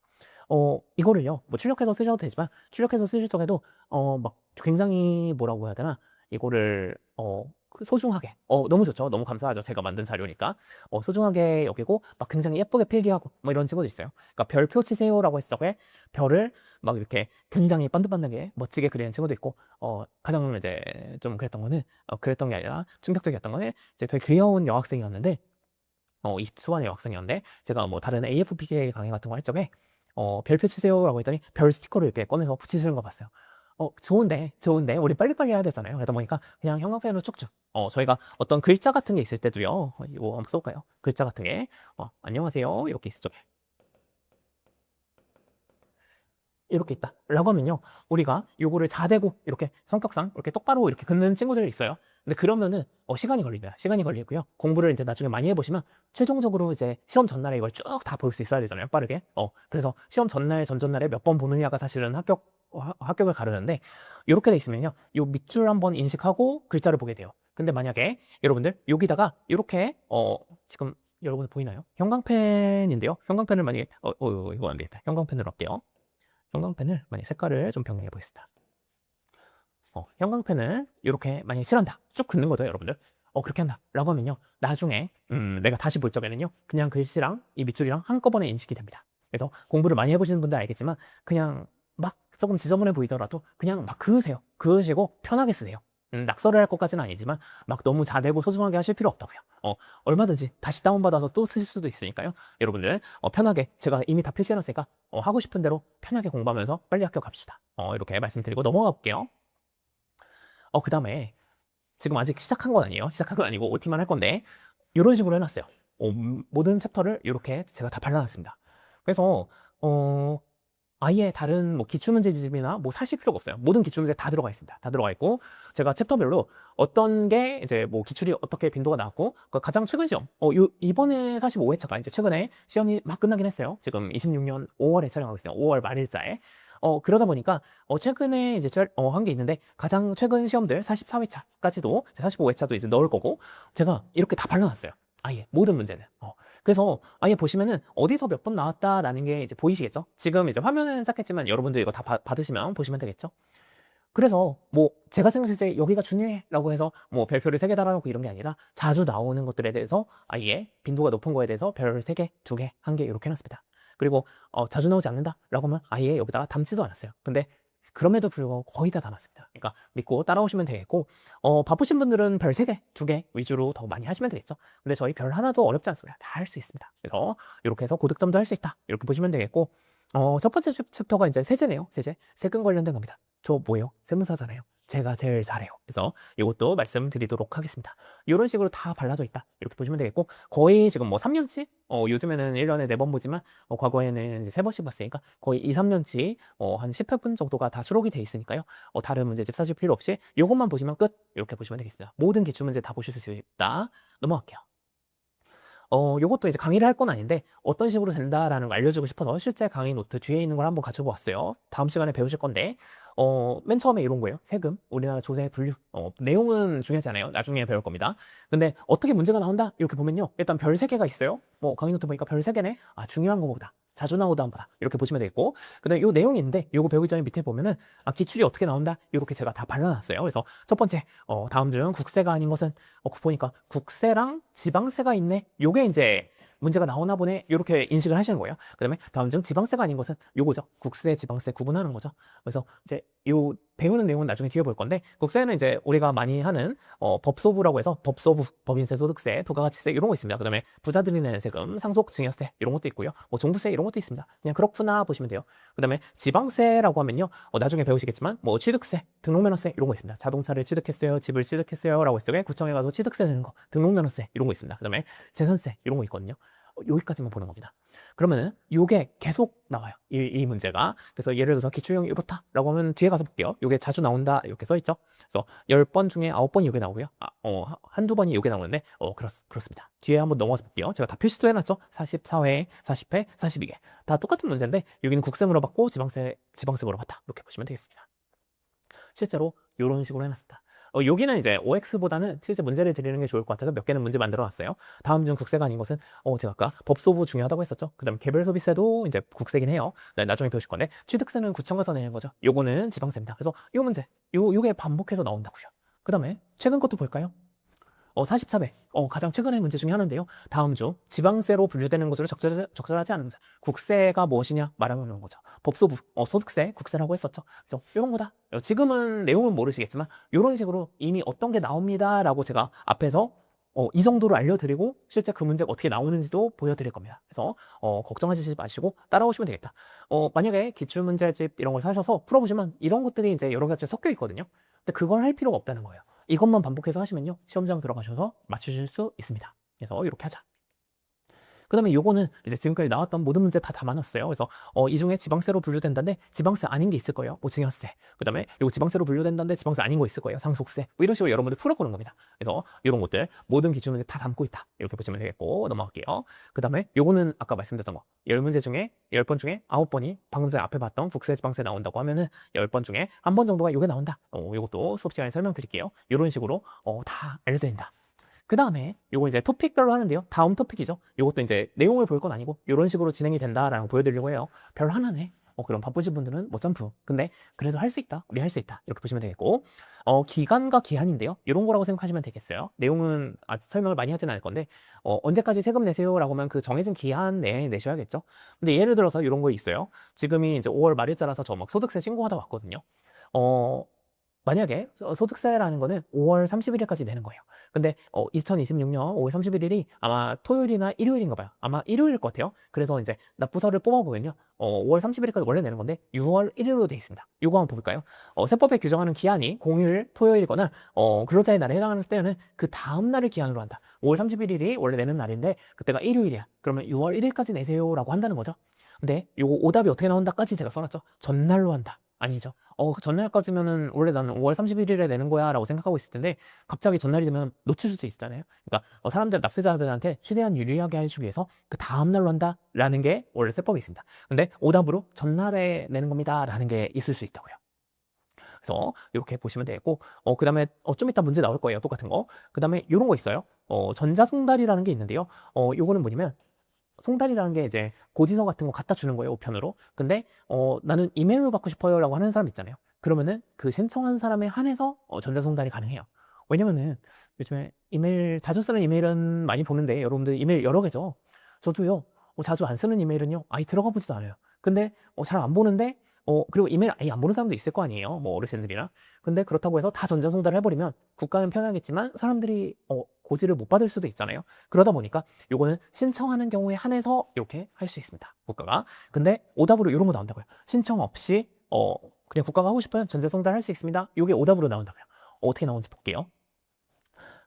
[SPEAKER 1] 이거를요, 뭐 출력해서 쓰셔도 되지만 출력해서 쓰실 적에도 막 굉장히 뭐라고 해야 되나? 이거를 소중하게 너무 좋죠. 너무 감사하죠. 제가 만든 자료니까 소중하게 여기고 막 굉장히 예쁘게 필기하고 뭐 이런 친구도 있어요. 그러니까 별표 치세요라고 했을 적에 별을 막 이렇게 굉장히 반듯반듯하게 멋지게 그리는 친구도 있고 가장 이제 좀 그랬던 게 아니라 충격적이었던 거는 이제 되게 귀여운 여학생이었는데 20대 초반의 여학생이었는데 제가 뭐 다른 AFPK 강의 같은 거 할 적에 별표 치세요라고 했더니 별 스티커를 이렇게 꺼내서 붙이시는 거 봤어요. 좋은데 우리 빨리빨리 해야 되잖아요. 그러다 보니까 그냥 형광펜으로 쭉쭉 저희가 어떤 글자 같은 게 있을 때도요. 이거 한번 써볼까요? 글자 같은 게 안녕하세요 이렇게 있죠. 이렇게 있다 라고 하면요 우리가 요거를 자대고 이렇게 성격상 이렇게 똑바로 이렇게 긋는 친구들이 있어요. 근데 그러면은 시간이 걸립니다. 시간이 걸리고요. 공부를 이제 나중에 많이 해보시면 최종적으로 이제 시험 전날에 이걸 쭉 다 볼 수 있어야 되잖아요. 빠르게. 그래서 시험 전날 전전날에 몇 번 보느냐가 사실은 합격을 가르는데 이렇게 돼 있으면요 요 밑줄 한번 인식하고 글자를 보게 돼요. 근데 만약에 여러분들 여기다가 이렇게 지금 여러분 보이나요? 형광펜인데요. 형광펜을 만약에 이거 안 되겠다. 형광펜으로 할게요. 형광펜을 만약 색깔을 좀 변경해 보겠습니다. 형광펜을 이렇게 만약에 칠한다. 쭉 긋는 거죠, 여러분들. 그렇게 한다. 라고 하면요. 나중에 내가 다시 볼 적에는요. 그냥 글씨랑 이 밑줄이랑 한꺼번에 인식이 됩니다. 그래서 공부를 많이 해보시는 분들 알겠지만 그냥 막 조금 지저분해 보이더라도 그냥 막 그으세요. 그으시고 편하게 쓰세요. 낙서를 할 것까지는 아니지만 막 너무 자대고 소중하게 하실 필요 없다고요. 얼마든지 다시 다운받아서 또 쓰실 수도 있으니까요. 여러분들 편하게 제가 이미 다 표시해놨으니까 하고 싶은 대로 편하게 공부하면서 빨리 학교 갑시다. 이렇게 말씀드리고 넘어가 볼게요. 그 다음에 지금 아직 시작한 건 아니에요. 시작한 건 아니고 OT만 할 건데 이런 식으로 해놨어요. 모든 챕터를 이렇게 제가 다 발라놨습니다. 그래서 아예 다른 뭐 기출문제집이나 뭐 사실 필요가 없어요. 모든 기출문제 다 들어가 있습니다. 다 들어가 있고 제가 챕터별로 어떤 게 이제 뭐 기출이 어떻게 빈도가 나왔고 가장 최근 시험 이번에 45회차가 이제 최근에 시험이 막 끝나긴 했어요. 지금 26년 5월에 촬영하고 있어요. 5월 말일자에 그러다 보니까 최근에 이제 한 게 있는데 가장 최근 시험들 44회차까지도 45회차도 이제 넣을 거고 제가 이렇게 다 발라놨어요. 아예 모든 문제는 그래서 아예 보시면은 어디서 몇 번 나왔다라는 게 이제 보이시겠죠? 지금 이제 화면은 작겠지만 여러분들 이거 다 받으시면 보시면 되겠죠? 그래서 뭐 제가 생각했을 때 여기가 중요해 라고 해서 뭐 별표를 3개 달아놓고 이런 게 아니라 자주 나오는 것들에 대해서 아예 빈도가 높은 거에 대해서 별 3개, 2개, 1개 이렇게 해놨습니다. 그리고 자주 나오지 않는다 라고 하면 아예 여기다가 담지도 않았어요. 근데 그럼에도 불구하고 거의 다 담았습니다. 그러니까 믿고 따라오시면 되겠고 바쁘신 분들은 별 3개, 2개 위주로 더 많이 하시면 되겠죠. 근데 저희 별 하나도 어렵지 않습니다. 다 할 수 있습니다. 그래서 이렇게 해서 고득점도 할 수 있다 이렇게 보시면 되겠고 첫 번째 챕터가 이제 세제네요. 세금 관련된 겁니다. 저 뭐예요? 세무사잖아요. 제가 제일 잘해요. 그래서 이것도 말씀드리도록 하겠습니다. 이런 식으로 다 발라져 있다 이렇게 보시면 되겠고 거의 지금 뭐 3년치? 요즘에는 1년에 4번 보지만 과거에는 이제 3번씩 봤으니까 거의 2, 3년치 한 10회분 정도가 다 수록이 돼 있으니까요. 다른 문제집 사실 필요 없이 이것만 보시면 끝 이렇게 보시면 되겠습니다. 모든 기출문제 다 보실 수 있다. 넘어갈게요. 요것도 이제 강의를 할 건 아닌데 어떤 식으로 된다라는 걸 알려주고 싶어서 실제 강의 노트 뒤에 있는 걸 한번 가지고 왔어요. 다음 시간에 배우실 건데 맨 처음에 이런 거예요. 세금, 우리나라 조세 분류. 내용은 중요하지 않아요. 나중에 배울 겁니다. 근데 어떻게 문제가 나온다? 이렇게 보면요. 일단 별 3개가 있어요. 강의 노트 보니까 별 3개네. 중요한 거보다. 자주 나오다 보다 이렇게 보시면 되겠고 그다음에 요 내용이 있는데 요거 배우기 전에 밑에 보면은 기출이 어떻게 나온다 이렇게 제가 다 발라놨어요. 그래서 첫 번째 다음 중 국세가 아닌 것은 보니까 국세랑 지방세가 있네. 요게 이제 문제가 나오나 보네 이렇게 인식을 하시는 거예요. 그다음에 다음 중 지방세가 아닌 것은 요거죠. 국세, 지방세 구분하는 거죠. 그래서 이제 요 배우는 내용은 나중에 뒤에 볼 건데 국세는 이제 우리가 많이 하는 법소부라고 해서 법소부, 법인세, 소득세, 부가가치세 이런 거 있습니다. 그다음에 부자들이 내는 세금, 상속, 증여세 이런 것도 있고요. 뭐 종부세 이런 것도 있습니다. 그냥 그렇구나 보시면 돼요. 그다음에 지방세라고 하면요. 나중에 배우시겠지만 뭐 취득세, 등록면허세 이런 거 있습니다. 자동차를 취득했어요, 집을 취득했어요라고 했을 때 구청에 가서 취득세 내는 거, 등록면허세 이런 거 있습니다. 그다음에 재산세 이런 거 있거든요. 여기까지만 보는 겁니다. 그러면은 요게 계속 나와요. 이 문제가. 그래서 예를 들어서 기출형이 이렇다라고 하면 뒤에 가서 볼게요. 요게 자주 나온다 이렇게 써 있죠. 그래서 10번 중에 9번이 요게 나오고요. 한두 번이 요게 나오는데 그렇습니다. 뒤에 한번 넘어가서 볼게요. 제가 다 표시도 해놨죠. 44회, 40회, 42개. 다 똑같은 문제인데 여기는 국세 물어봤고 지방세 물어봤다. 이렇게 보시면 되겠습니다. 실제로 이런 식으로 해놨습니다. 여기는 이제 OX보다는 실제 문제를 드리는 게 좋을 것 같아서 몇 개는 문제 만들어 놨어요. 다음 중 국세가 아닌 것은 제가 아까 법소부 중요하다고 했었죠. 그 다음 개별소비세도 이제 국세긴 해요. 나중에 배우실 건데 취득세는 구청 가서 내는 거죠. 요거는 지방세입니다. 그래서 요 문제 요게 반복해서 나온다고요. 그 다음에 최근 것도 볼까요? 44배. 가장 최근의 문제 중에 하나인데요. 다음 주 지방세로 분류되는 것으로 적절하지 않은 문제. 국세가 무엇이냐 말하는 거죠. 법소부, 소득세, 국세라고 했었죠. 그래서 이런 거다. 지금은 내용은 모르시겠지만 이런 식으로 이미 어떤 게 나옵니다라고 제가 앞에서 이 정도로 알려드리고 실제 그 문제가 어떻게 나오는지도 보여드릴 겁니다. 그래서 걱정하시지 마시고 따라오시면 되겠다. 만약에 기출문제집 이런 걸 사셔서 풀어보시면 이런 것들이 이제 여러 가지 섞여 있거든요. 근데 그걸 할 필요가 없다는 거예요. 이것만 반복해서 하시면요 시험장 들어가셔서 맞추실 수 있습니다. 그래서 이렇게 하자. 그 다음에 요거는 이제 지금까지 나왔던 모든 문제 다 담아놨어요. 그래서 이 중에 지방세로 분류된다는데 지방세 아닌 게 있을 거예요. 뭐 증여세. 그 다음에 요거 지방세로 분류된다는데 지방세 아닌 거 있을 거예요. 상속세. 뭐 이런 식으로 여러분들 풀어보는 겁니다. 그래서 이런 것들 모든 기준문제 다 담고 있다. 이렇게 보시면 되겠고 넘어갈게요. 그 다음에 요거는 아까 말씀드렸던 거 10문제 중에 10번 중에 9번이 방금 전에 앞에 봤던 국세, 지방세 나온다고 하면은 10번 중에 한 번 정도가 요게 나온다. 요것도 수업 시간에 설명드릴게요. 이런 식으로 다 알려드린다. 그 다음에 요거 이제 토픽별로 하는데요. 다음 토픽이죠. 요것도 이제 내용을 볼 건 아니고 이런 식으로 진행이 된다라는 거 보여드리려고 해요. 별 하나네. 그럼 바쁘신 분들은 뭐 점프. 근데 그래도 할 수 있다. 우리 할 수 있다. 이렇게 보시면 되겠고 기간과 기한인데요. 이런 거라고 생각하시면 되겠어요. 내용은 설명을 많이 하진 않을 건데 언제까지 세금 내세요라고 하면 그 정해진 기한 내에 내셔야겠죠. 근데 예를 들어서 이런 거 있어요. 지금이 이제 5월 말일자라서 저 막 소득세 신고하다 왔거든요. 만약에 소득세라는 거는 5월 30일까지 내는 거예요. 근데 2026년 5월 31일이 아마 토요일이나 일요일인가 봐요. 아마 일요일일 것 같아요. 그래서 이제 납부서를 뽑아보면요. 5월 30일까지 원래 내는 건데 6월 1일로 돼 있습니다. 요거 한번 볼까요? 세법에 규정하는 기한이 공휴일, 토요일이거나 근로자의 날에 해당하는 때는 그 다음 날을 기한으로 한다. 5월 31일이 원래 내는 날인데 그때가 일요일이야. 그러면 6월 1일까지 내세요라고 한다는 거죠. 근데 요거 오답이 어떻게 나온다까지 제가 써놨죠. 전날로 한다. 아니죠. 그 전날까지면은 원래 나는 5월 31일에 내는 거야 라고 생각하고 있을 텐데 갑자기 전날이 되면 놓칠 수 있잖아요. 그러니까 사람들, 납세자들한테 최대한 유리하게 해주기 위해서 그 다음날로 한다 라는 게 원래 세법에 있습니다. 근데 오답으로 전날에 내는 겁니다 라는 게 있을 수 있다고요. 그래서 이렇게 보시면 되겠고 그 다음에 좀 이따 문제 나올 거예요. 똑같은 거. 그 다음에 이런 거 있어요. 전자송달이라는 게 있는데요. 요거는 뭐냐면 송달이라는 게 이제 고지서 같은 거 갖다 주는 거예요, 우편으로. 근데 나는 이메일로 받고 싶어요 라고 하는 사람 있잖아요. 그러면은 그 신청한 사람에 한해서 전자송달이 가능해요. 왜냐면은 요즘에 이메일, 자주 쓰는 이메일은 많이 보는데 여러분들 이메일 여러 개죠. 저도요. 자주 안 쓰는 이메일은요, 아예 들어가 보지도 않아요. 근데 잘 안 보는데 그리고 이메일 아예 안 보는 사람도 있을 거 아니에요, 뭐 어르신들이나. 근데 그렇다고 해서 다 전자송달을 해버리면 국가는 편하겠지만 사람들이 고지를 못 받을 수도 있잖아요. 그러다 보니까 요거는 신청하는 경우에 한해서 이렇게 할 수 있습니다, 국가가. 근데 오답으로 이런 거 나온다고요. 신청 없이 그냥 국가가 하고 싶으면 전자송달 할 수 있습니다. 요게 오답으로 나온다고요. 어떻게 나오는지 볼게요.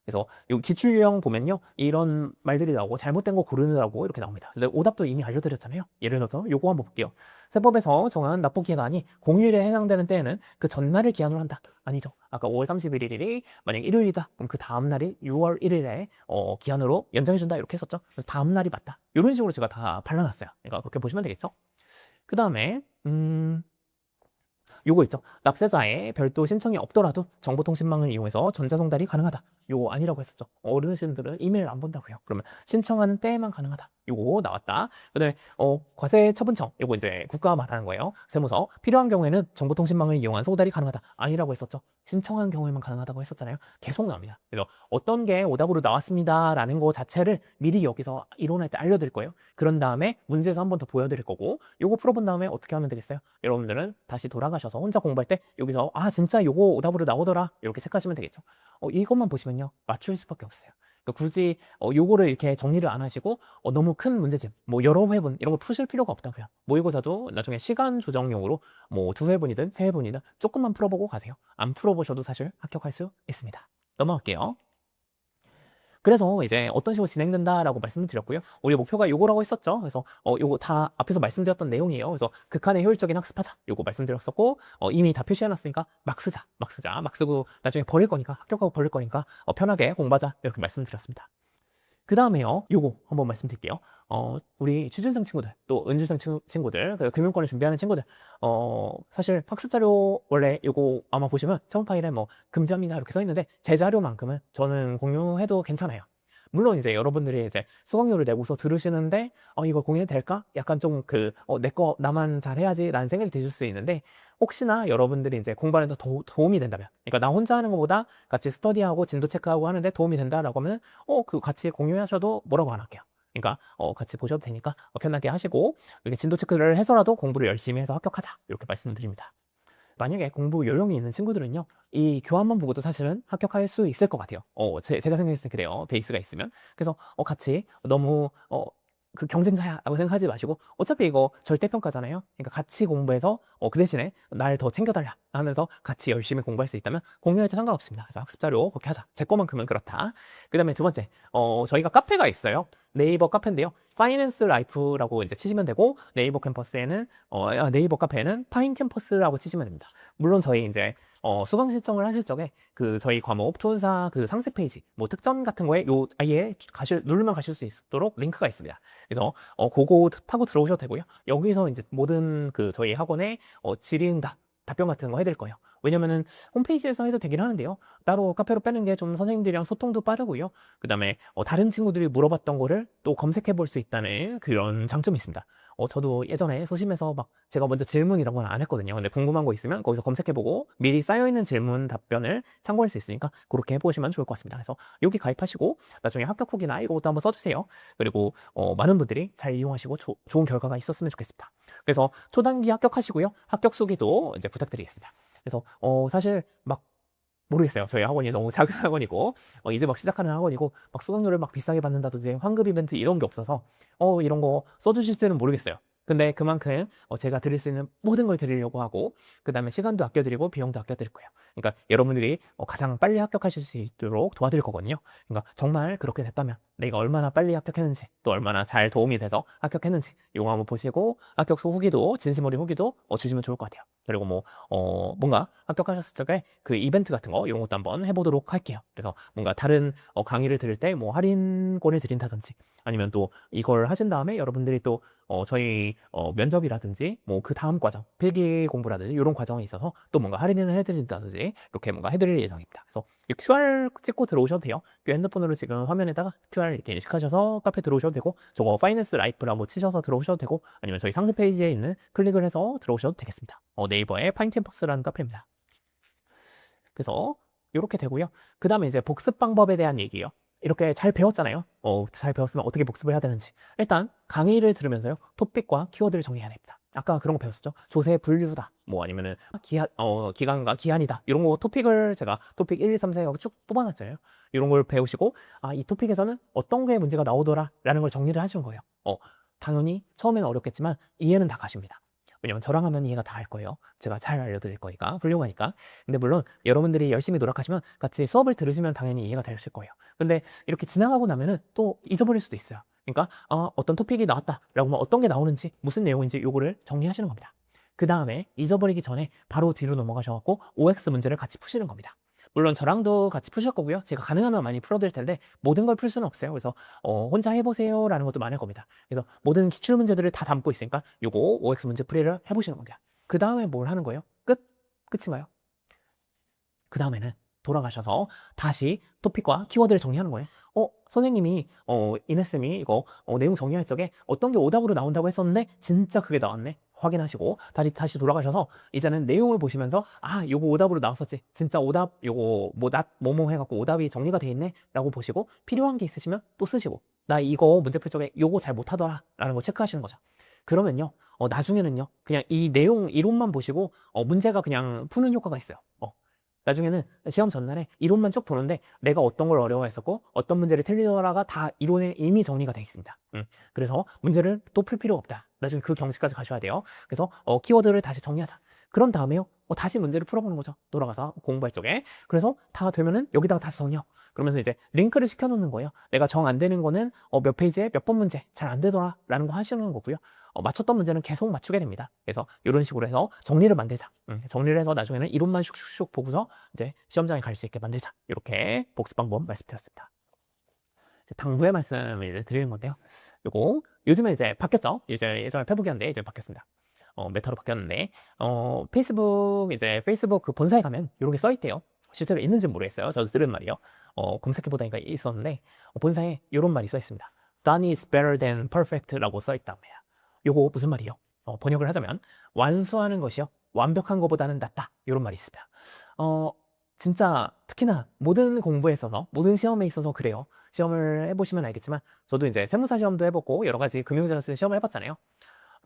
[SPEAKER 1] 그래서 요 기출유형 보면요, 이런 말들이 나오고 잘못된 거 고르느라고 이렇게 나옵니다. 근데 오답도 이미 알려드렸잖아요. 예를 들어서 요거 한번 볼게요. 세법에서 정한 납부 기간이 공휴일에 해당되는 때에는 그 전날을 기한으로 한다. 아니죠. 아까 5월 31일이 만약 일요일이다. 그럼 그 다음 날이 6월 1일에 기한으로 연장해준다 이렇게 했었죠. 그래서 다음 날이 맞다. 이런 식으로 제가 다 발라놨어요. 그러니까 그렇게 보시면 되겠죠. 그 다음에 요거 있죠. 납세자의 별도 신청이 없더라도 정보통신망을 이용해서 전자송달이 가능하다. 요거 아니라고 했었죠. 어르신들은 이메일 안 본다고요. 그러면 신청하는 때에만 가능하다. 요거 나왔다. 그다음에 과세처분청, 요거 이제 국가가 말하는 거예요. 세무서 필요한 경우에는 정보통신망을 이용한 송달이 가능하다. 아니라고 했었죠. 신청한 경우에만 가능하다고 했었잖아요. 계속 나옵니다. 그래서 어떤 게 오답으로 나왔습니다라는 거 자체를 미리 여기서 이론할 때 알려드릴 거예요. 그런 다음에 문제에서 한 번 더 보여드릴 거고, 요거 풀어본 다음에 어떻게 하면 되겠어요? 여러분들은 다시 돌아가셔서 혼자 공부할 때 여기서 진짜 요거 오답으로 나오더라 이렇게 체크하시면 되겠죠. 이것만 보시면요, 맞출 수밖에 없어요. 그러니까 굳이 요거를 이렇게 정리를 안 하시고 너무 큰 문제집, 뭐 여러 회분 이런 거 푸실 필요가 없다고요. 모의고사도 나중에 시간 조정용으로 뭐 2회분이든 3회분이든 조금만 풀어보고 가세요. 안 풀어보셔도 사실 합격할 수 있습니다. 넘어갈게요. 그래서 이제 어떤 식으로 진행된다라고 말씀을 드렸고요. 우리 목표가 요거라고 했었죠. 그래서 요거 다 앞에서 말씀드렸던 내용이에요. 그래서 극한의 효율적인 학습하자, 요거 말씀드렸었고, 이미 다 표시해놨으니까 막 쓰자, 막 쓰고 나중에 버릴 거니까, 합격하고 버릴 거니까 편하게 공부하자, 이렇게 말씀드렸습니다. 그 다음에요, 요거 한번 말씀드릴게요. 우리 취준생 친구들, 또 은주생 친구들, 그 금융권을 준비하는 친구들, 사실 학습자료 원래 요거 아마 보시면 처음 파일에 뭐 금지합니다 이렇게 써 있는데, 제 자료만큼은 저는 공유해도 괜찮아요. 물론 이제 여러분들이 이제 수강료를 내고서 들으시는데 이거 공유해도 될까? 약간 좀 내 거 나만 잘해야지 라는 생각이 드실 수 있는데, 혹시나 여러분들이 이제 공부하는 데 도움이 된다면, 그러니까 나 혼자 하는 것보다 같이 스터디하고 진도 체크하고 하는데 도움이 된다라고 하면 그 같이 공유하셔도 뭐라고 안 할게요. 그러니까 같이 보셔도 되니까 편하게 하시고, 이렇게 진도 체크를 해서라도 공부를 열심히 해서 합격하자, 이렇게 말씀드립니다. 만약에 공부 요령이 있는 친구들은요, 이 교환만 보고도 사실은 합격할 수 있을 것 같아요. 제가 생각했을 때 그래요. 베이스가 있으면. 그래서 같이 너무 그 경쟁자야 라고 생각하지 마시고, 어차피 이거 절대평가잖아요. 그러니까 같이 공부해서 그 대신에 날 더 챙겨달라 하면서 같이 열심히 공부할 수 있다면 공유해도 상관없습니다. 그래서 학습자료 그렇게 하자. 제 거만큼은 그렇다. 그 다음에 두 번째, 저희가 카페가 있어요. 네이버 카페인데요. 파이낸스 라이프라고 이제 치시면 되고, 네이버 캠퍼스에는 네이버 카페에는 파인 캠퍼스라고 치시면 됩니다. 물론 저희 이제 수강 신청을 하실 적에 그 저희 과목 투혼사 그 상세 페이지, 뭐 특전 같은 거에 요 아예 누르면 가실 수 있도록 링크가 있습니다. 그래서 그거 타고 들어오셔도 되고요. 여기서 이제 모든 그 저희 학원의 질의응답 답변 같은 거 해드릴 거예요. 왜냐면은 홈페이지에서 해도 되긴 하는데요, 따로 카페로 빼는 게 좀 선생님들이랑 소통도 빠르고요. 그 다음에 다른 친구들이 물어봤던 거를 또 검색해 볼 수 있다는 그런 장점이 있습니다. 저도 예전에 소심해서 막 제가 먼저 질문 이런 건 안 했거든요. 근데 궁금한 거 있으면 거기서 검색해보고 미리 쌓여있는 질문 답변을 참고할 수 있으니까 그렇게 해보시면 좋을 것 같습니다. 그래서 여기 가입하시고 나중에 합격 후기나 이것도 한번 써주세요. 그리고 많은 분들이 잘 이용하시고 좋은 결과가 있었으면 좋겠습니다. 그래서 초단기 합격하시고요, 합격 후기도 이제 부탁드리겠습니다. 그래서 사실 막 모르겠어요. 저희 학원이 너무 작은 학원이고 이제 막 시작하는 학원이고 막 수강료를 막 비싸게 받는다든지 환급 이벤트 이런 게 없어서 이런 거 써주실지는 모르겠어요. 근데 그만큼 제가 드릴 수 있는 모든 걸 드리려고 하고 그 다음에 시간도 아껴드리고 비용도 아껴드릴 거예요. 그러니까 여러분들이 가장 빨리 합격하실 수 있도록 도와드릴 거거든요. 그러니까 정말 그렇게 됐다면 내가 얼마나 빨리 합격했는지 또 얼마나 잘 도움이 돼서 합격했는지 이거 한번 보시고 합격서 후기도 진심 어린 후기도 주시면 좋을 것 같아요. 그리고 뭐 뭔가 합격하셨을 적에 그 이벤트 같은 거 이런 것도 한번 해보도록 할게요. 그래서 뭔가 다른 강의를 들을 때 뭐 할인권을 드린다든지 아니면 또 이걸 하신 다음에 여러분들이 또 저희 면접이라든지 뭐 그 다음 과정 필기 공부라든지 이런 과정에 있어서 또 뭔가 할인을 해드린다든지 이렇게 뭔가 해드릴 예정입니다. 그래서 이 QR 찍고 들어오셔도 돼요. 핸드폰으로 지금 화면에다가 QR 이렇게 인식하셔서 카페 들어오셔도 되고 저거 파이낸스 라이프라고 치셔서 들어오셔도 되고 아니면 저희 상세 페이지에 있는 클릭을 해서 들어오셔도 되겠습니다. 네이버에 파인캠퍼스라는 카페입니다. 그래서 이렇게 되고요. 그 다음에 이제 복습 방법에 대한 얘기예요. 이렇게 잘 배웠잖아요. 잘 배웠으면 어떻게 복습을 해야 되는지. 일단 강의를 들으면서요. 토픽과 키워드를 정리해야 됩니다. 아까 그런 거 배웠었죠. 조세 분류다. 뭐 아니면은 기간과 기한이다. 이런 거 토픽을 제가 토픽 1, 2, 3, 4 하고 쭉 뽑아놨잖아요. 이런 걸 배우시고 이 토픽에서는 어떤 게 문제가 나오더라 라는 걸 정리를 하시는 거예요. 당연히 처음에는 어렵겠지만 이해는 다 가십니다. 왜냐면 저랑 하면 이해가 다 할 거예요. 제가 잘 알려드릴 거니까 훌륭하니까. 근데 물론 여러분들이 열심히 노력하시면 같이 수업을 들으시면 당연히 이해가 되실 거예요. 근데 이렇게 지나가고 나면은 또 잊어버릴 수도 있어요. 그러니까 어떤 토픽이 나왔다 라고 하면 어떤 게 나오는지 무슨 내용인지 요거를 정리하시는 겁니다. 그 다음에 잊어버리기 전에 바로 뒤로 넘어가셔갖고 OX 문제를 같이 푸시는 겁니다. 물론 저랑도 같이 푸실 거고요. 제가 가능하면 많이 풀어드릴 텐데 모든 걸 풀 수는 없어요. 그래서 혼자 해보세요 라는 것도 많을 겁니다. 그래서 모든 기출 문제들을 다 담고 있으니까 요거 OX 문제 풀이를 해보시는 겁니다. 그 다음에 뭘 하는 거예요? 끝인가요? 그 다음에는 돌아가셔서 다시 토픽과 키워드를 정리하는 거예요. 선생님이 이네쌤이 이거 내용 정리할 적에 어떤 게 오답으로 나온다고 했었는데 진짜 그게 나왔네. 확인하시고 다시 돌아가셔서 이제는 내용을 보시면서 요거 오답으로 나왔었지. 진짜 오답 요거 뭐뭐 해갖고 오답이 정리가 돼 있네 라고 보시고 필요한 게 있으시면 또 쓰시고 나 이거 문제 풀 적에 요거 잘 못하더라 라는 거 체크하시는 거죠. 그러면요 나중에는요 그냥 이 내용 이론만 보시고 문제가 그냥 푸는 효과가 있어요. 나중에는 시험 전날에 이론만 쭉 보는데 내가 어떤 걸 어려워했었고 어떤 문제를 틀리더라가 다 이론에 이미 정리가 되어 있습니다. 그래서 문제를 또 풀 필요 없다. 나중에 그 경지까지 가셔야 돼요. 그래서 키워드를 다시 정리하자. 그런 다음에요. 다시 문제를 풀어보는 거죠. 돌아가서 공부할 적에. 그래서 다 되면은 여기다가 다시 정리요. 그러면서 이제 링크를 시켜놓는 거예요. 내가 정 안 되는 거는 몇 페이지에 몇 번 문제 잘 안 되더라 라는 거 하시는 거고요. 맞췄던 문제는 계속 맞추게 됩니다. 그래서 이런 식으로 해서 정리를 만들자. 정리를 해서 나중에는 이론만 슉슉슉 보고서 이제 시험장에 갈 수 있게 만들자. 이렇게 복습 방법 말씀드렸습니다. 당부의 말씀을 이제 드리는 건데요. 요거 요즘에 이제 바뀌었죠. 이제 예전에 페북이었는데 이제 바뀌었습니다. 메타로 바뀌었는데 페이스북 그 본사에 가면 이런 게 써 있대요. 실제로 있는지 모르겠어요. 저도 들은 말이요. 검색해 보다니까 있었는데 본사에 이런 말이 써 있습니다. Done is better than perfect라고 써 있답니다. 요거 무슨 말이요? 번역을 하자면 완수하는 것이요 완벽한 것보다는 낫다 이런 말이 있습니다. 진짜 특히나 모든 공부에 있어서 모든 시험에 있어서 그래요. 시험을 해보시면 알겠지만 저도 이제 세무사 시험도 해보고 여러 가지 금융자격증 시험을 해봤잖아요.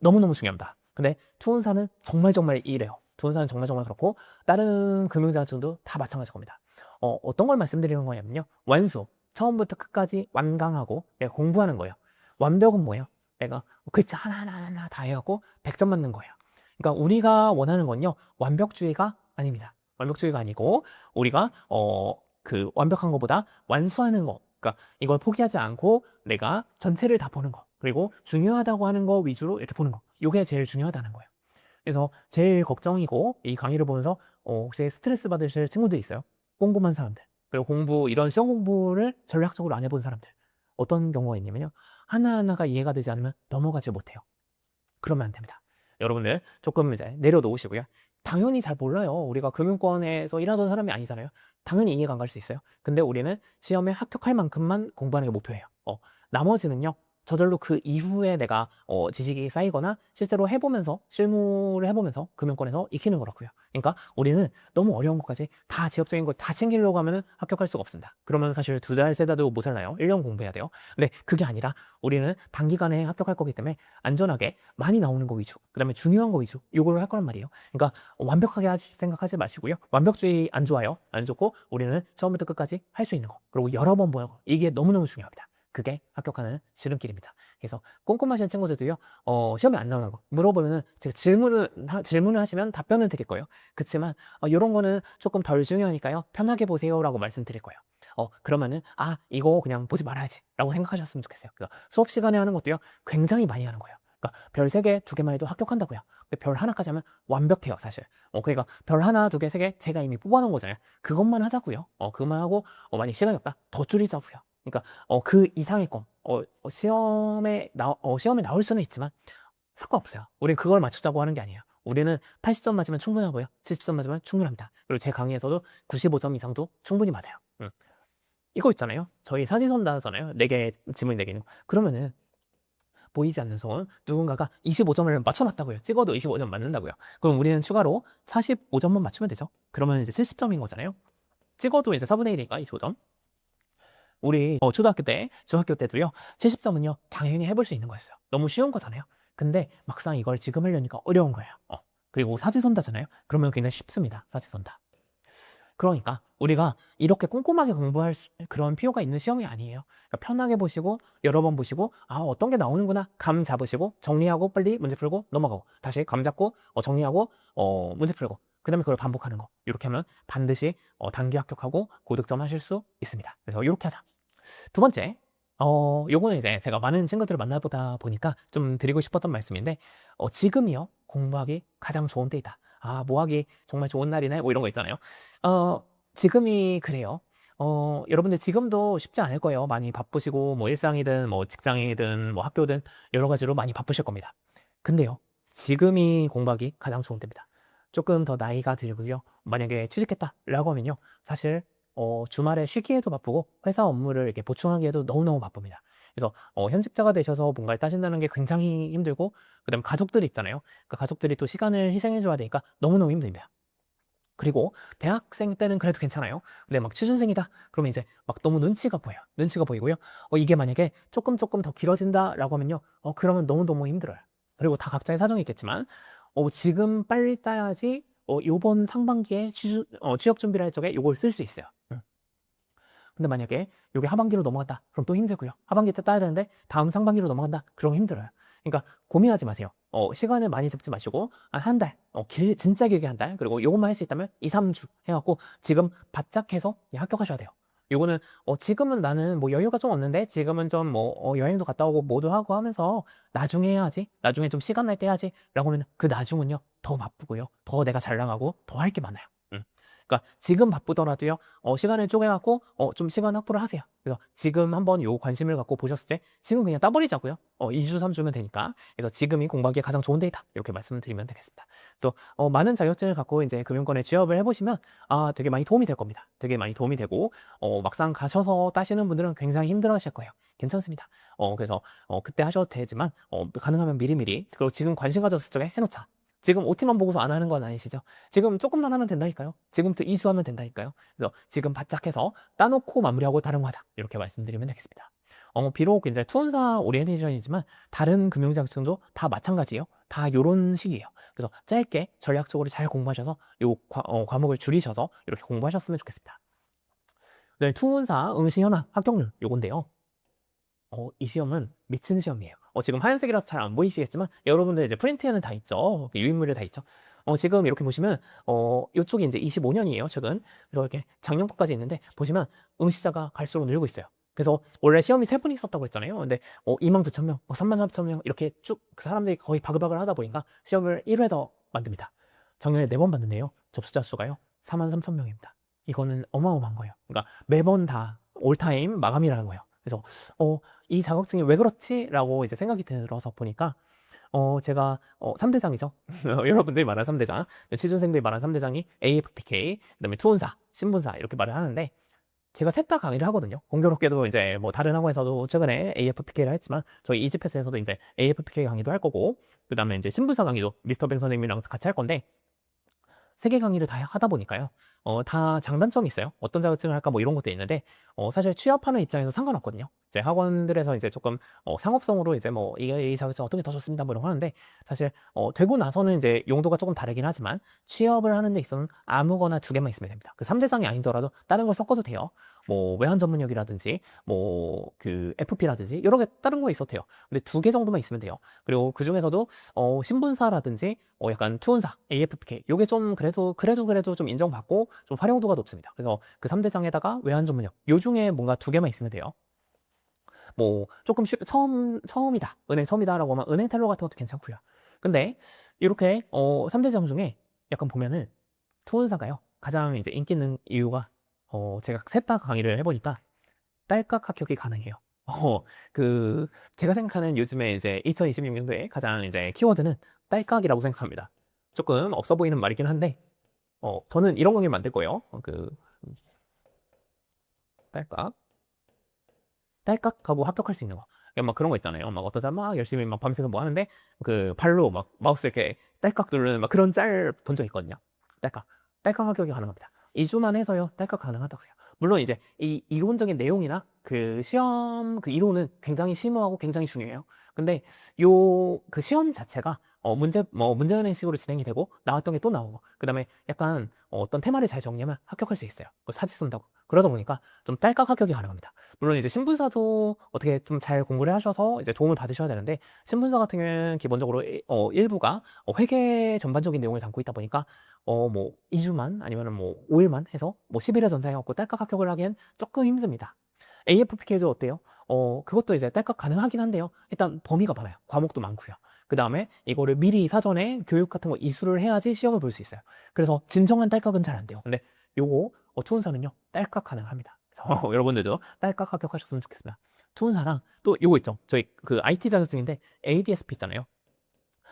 [SPEAKER 1] 너무너무 중요합니다. 근데 투혼사는 정말 이래요. 투혼사는 정말 그렇고 다른 금융자격증도 다 마찬가지일 겁니다. 어떤 걸 말씀드리는 거냐면요. 완수, 처음부터 끝까지 완강하고 내가 공부하는 거예요. 완벽은 뭐예요? 내가 글자 하나하나 다 해갖고 100점 맞는 거예요. 그러니까 우리가 원하는 건요. 완벽주의가 아닙니다. 완벽주의가 아니고 우리가 그 완벽한 것보다 완수하는 거. 그러니까 이걸 포기하지 않고 내가 전체를 다 보는 거. 그리고 중요하다고 하는 거 위주로 이렇게 보는 거. 이게 제일 중요하다는 거예요. 그래서 제일 걱정이고 이 강의를 보면서 혹시 스트레스 받으실 친구들 있어요? 꼼꼼한 사람들. 그리고 이런 시험 공부를 전략적으로 안 해본 사람들. 어떤 경우가 있냐면요. 하나하나가 이해가 되지 않으면 넘어가지 못해요. 그러면 안 됩니다. 여러분들 조금 이제 내려놓으시고요. 당연히 잘 몰라요. 우리가 금융권에서 일하던 사람이 아니잖아요. 당연히 이해가 안 갈 수 있어요. 근데 우리는 시험에 합격할 만큼만 공부하는 게 목표예요. 나머지는요. 저절로 그 이후에 내가 지식이 쌓이거나 실제로 해보면서 실무를 해보면서 금융권에서 익히는 거라고요. 그러니까 우리는 너무 어려운 것까지 다 지엽적인 거 다 챙기려고 하면은 합격할 수가 없습니다. 그러면 사실 2달, 3달도 모자라요. 1년 공부해야 돼요. 근데 그게 아니라 우리는 단기간에 합격할 거기 때문에 안전하게 많이 나오는 거 위주, 그 다음에 중요한 거 위주, 요거를 할 거란 말이에요. 그러니까 완벽하게 생각하지 마시고요. 완벽주의 안 좋아요. 안 좋고 우리는 처음부터 끝까지 할 수 있는 거, 그리고 여러 번 보는 거, 이게 너무너무 중요합니다. 그게 합격하는 지름길입니다. 그래서 꼼꼼하신 친구들도요, 시험에 안 나오는 거 물어보면은 제가 질문을 하시면 답변은 드릴 거예요. 그렇지만 이런 거는 조금 덜 중요하니까요, 편하게 보세요라고 말씀드릴 거예요. 그러면은 이거 그냥 보지 말아야지 라고 생각하셨으면 좋겠어요. 그러니까 수업 시간에 하는 것도요, 굉장히 많이 하는 거예요. 그러니까 별 3개, 2개만 해도 합격한다고요. 근데 별 하나까지 하면 완벽해요, 사실. 그러니까 별 하나, 2개, 3개 제가 이미 뽑아놓은 거잖아요. 그것만 하자고요. 그것만 하고 만약 시간이 없다, 더 줄이자고요. 그러니까 그 이상의 건 시험에 나올 수는 있지만 상관없어요. 우린 그걸 맞추자고 하는 게 아니에요. 우리는 80점 맞으면 충분하고요, 70점 맞으면 충분합니다. 그리고 제 강의에서도 95점 이상도 충분히 맞아요. 이거 있잖아요. 저희 사지선 나잖아요. 4개 지문이 4개는. 그러면은 보이지 않는 손 누군가가 25점을 맞춰놨다고요. 찍어도 25점 맞는다고요. 그럼 우리는 추가로 45점만 맞추면 되죠. 그러면 이제 70점인 거잖아요. 찍어도 이제 4분의 1이니까 25점. 우리 초등학교 때, 중학교 때도요, 70점은요 당연히 해볼 수 있는 거였어요. 너무 쉬운 거잖아요. 근데 막상 이걸 지금 하려니까 어려운 거예요. 그리고 사지선다잖아요. 그러면 굉장히 쉽습니다. 사지선다. 그러니까 우리가 이렇게 꼼꼼하게 공부할 그런 필요가 있는 시험이 아니에요. 그러니까 편하게 보시고 여러 번 보시고 어떤 게 나오는구나 감 잡으시고 정리하고 빨리 문제 풀고 넘어가고 다시 감 잡고 정리하고 문제 풀고 그 다음에 그걸 반복하는 거, 이렇게 하면 반드시 단기 합격하고 고득점 하실 수 있습니다. 그래서 이렇게 하자. 2번째, 요거는 이제 제가 많은 친구들을 만나보다 보니까 좀 드리고 싶었던 말씀인데, 지금이요 공부하기 가장 좋은 때이다. 뭐 하기 정말 좋은 날이네, 뭐 이런 거 있잖아요. 지금이 그래요. 여러분들 지금도 쉽지 않을 거예요. 많이 바쁘시고 뭐 일상이든 뭐 직장이든 뭐 학교든 여러 가지로 많이 바쁘실 겁니다. 근데요, 지금이 공부하기 가장 좋은 때입니다. 조금 더 나이가 들고요, 만약에 취직했다라고 하면요, 사실 주말에 쉬기에도 바쁘고 회사 업무를 이렇게 보충하기에도 너무너무 바쁩니다. 그래서 현직자가 되셔서 뭔가를 따신다는 게 굉장히 힘들고, 그다음에 가족들이 있잖아요. 그 가족들이 또 시간을 희생해 줘야 되니까 너무너무 힘듭니다. 그리고 대학생 때는 그래도 괜찮아요. 근데 막 취준생이다 그러면 이제 막 너무 눈치가 보여요. 눈치가 보이고요. 이게 만약에 조금 더 길어진다라고 하면요, 그러면 너무너무 힘들어요. 그리고 다 각자의 사정이 있겠지만 지금 빨리 따야지 요번 상반기에 취업 준비를 할 적에 요걸 쓸 수 있어요. 근데 만약에 요게 하반기로 넘어간다 그럼 또 힘들고요. 하반기 때 따야 되는데 다음 상반기로 넘어간다 그럼 힘들어요. 그러니까 고민하지 마세요. 시간을 많이 잡지 마시고 한 달, 진짜 길게 한 달, 그리고 요것만 할 수 있다면 2, 3주 해갖고 지금 바짝 해서 합격하셔야 돼요. 요거는 지금은 나는 뭐 여유가 좀 없는데 지금은 좀 뭐 여행도 갔다 오고 뭐도 하고 하면서 나중에 해야지, 나중에 좀 시간 날 때 해야지 라고 하면 그 나중은요 더 바쁘고요, 더 내가 잘 나가고 더 할 게 많아요. 그러니까 지금 바쁘더라도요, 시간을 쪼개갖고 좀 시간 확보를 하세요. 그래서 지금 한번 요 관심을 갖고 보셨을 때 지금 그냥 따버리자고요. 2주, 3주면 되니까. 그래서 지금이 공부하기에 가장 좋은 데이다, 이렇게 말씀을 드리면 되겠습니다. 그래서 많은 자격증을 갖고 이제 금융권에 취업을 해보시면 되게 많이 도움이 될 겁니다. 되게 많이 도움이 되고 막상 가셔서 따시는 분들은 굉장히 힘들어하실 거예요. 괜찮습니다. 그래서 그때 하셔도 되지만 가능하면 미리미리, 그리고 지금 관심 가졌을 적에 해놓자. 지금 OT만 보고서 안 하는 건 아니시죠? 지금 조금만 하면 된다니까요. 지금부터 이수하면 된다니까요. 그래서 지금 바짝 해서 따놓고 마무리하고 다른 거 하자, 이렇게 말씀드리면 되겠습니다. 비록 이제 투혼사 오리엔테이션이지만 다른 금융자격증도 다 마찬가지예요. 다 요런 식이에요. 그래서 짧게 전략적으로 잘 공부하셔서 요 과목을 줄이셔서 이렇게 공부하셨으면 좋겠습니다. 네, 투혼사 응시현황 합격률 요건데요. 이 시험은 미친 시험이에요. 지금 하얀색이라서 잘 안 보이시겠지만 여러분들 이제 프린트에는 다 있죠. 유인물에 다 있죠. 지금 이렇게 보시면 이쪽이 이제 25년이에요, 최근. 그래서 이렇게 작년까지 있는데 보시면 응시자가 갈수록 늘고 있어요. 그래서 원래 시험이 3분 있었다고 했잖아요. 근데 29,000명, 33,000명 이렇게 쭉 그 사람들이 거의 바글바글 하다 보니까 시험을 1회 더 만듭니다. 작년에 4번 봤는데요, 접수자 수가요 43,000명입니다. 이거는 어마어마한 거예요. 그러니까 매번 다 올타임 마감이라는 거예요. 그래서 이 자격증이 왜 그렇지? 라고 이제 생각이 들어서 보니까 제가 3대장이죠. 여러분들이 말하는 3대장, 취준생들이 말하는 3대장이 AFPK, 그다음에 투혼사, 신분사 이렇게 말을 하는데 제가 셋 다 강의를 하거든요. 공교롭게도 이제 뭐 다른 학원에서도 최근에 AFPK를 했지만 저희 이지패스에서도 이제 AFPK 강의도 할 거고, 그 다음에 이제 신분사 강의도 미스터 뱅 선생님이랑 같이 할 건데, 세 개 강의를 다 하다 보니까요. 다 장단점이 있어요. 어떤 자격증을 할까 뭐 이런 것도 있는데, 사실 취업하는 입장에서 상관없거든요. 이제 학원들에서 이제 조금 상업성으로 이제 뭐 이 자격증 어떤 게 더 좋습니다 뭐 이런 거 하는데, 사실 되고 나서는 이제 용도가 조금 다르긴 하지만 취업을 하는 데 있어서는 아무거나 두 개만 있으면 됩니다. 그 3대장이 아니더라도 다른 걸 섞어도 돼요. 뭐 외환 전문역이라든지 뭐 그 FP라든지 여러 개 다른 거 있어도 돼요. 근데 두 개 정도만 있으면 돼요. 그리고 그 중에서도 신분사라든지 약간 투혼사, AFPK 요게 좀 그래도 좀 인정받고 좀 활용도가 높습니다. 그래서 그 3대장에다가 외환 전문역 요 중에 뭔가 두 개만 있으면 돼요. 뭐 조금 처음이다, 은행 처음이다라고 하면 은행 텔러 같은 것도 괜찮고요. 근데 이렇게 3대장 중에 약간 보면은 투혼사가요 가장 이제 인기 있는 이유가 제가 셋 다 강의를 해보니까 딸깍 합격이 가능해요. 그 제가 생각하는 요즘에 이제 2026년도에 가장 이제 키워드는 딸깍이라고 생각합니다. 조금 없어 보이는 말이긴 한데 저는 이런 강의 만들 거예요. 그 딸깍 딸깍하고 합격할 수 있는 거. 그러니까 막 그런 거 있잖아요. 막 어떤 사람 막 열심히 막 밤새서 뭐 하는데 그 발로 막 마우스 이렇게 딸깍 누르는 막 그런 짤 본 적 있거든요. 딸깍 딸깍 합격이 가능합니다. 2주만 해서요 딸깍 가능하다고 해요. 물론 이제 이 이론적인 내용이나 그 시험 그 이론은 굉장히 심오하고 굉장히 중요해요. 근데 요 그 시험 자체가 문제은행식으로 진행이 되고 나왔던 게 또 나오고, 그다음에 약간 어떤 테마를 잘 정리하면 합격할 수 있어요. 사지 쏜다고. 그러다 보니까 좀 딸깍 합격이 가능합니다. 물론 이제 신분사도 어떻게 좀 잘 공부를 하셔서 이제 도움을 받으셔야 되는데, 신분사 같은 경우는 기본적으로 일부가 회계 전반적인 내용을 담고 있다 보니까 뭐 2주만 아니면은 뭐 5일만 해서 뭐 11회 전사해갖고 딸깍 합격을 하기엔 조금 힘듭니다. AFPK도 어때요? 그것도 이제 딸깍 가능하긴 한데요. 일단 범위가 많아요. 과목도 많고요. 그 다음에 이거를 미리 사전에 교육 같은 거 이수를 해야지 시험을 볼 수 있어요. 그래서 진정한 딸깍은 잘 안 돼요. 근데 요거 투혼사는요 딸깍 가능합니다. 그래서 여러분들도 딸깍 합격하셨으면 좋겠습니다. 투혼사랑 또 요거 있죠. 저희 그 IT 자격증인데 ADSP 있잖아요.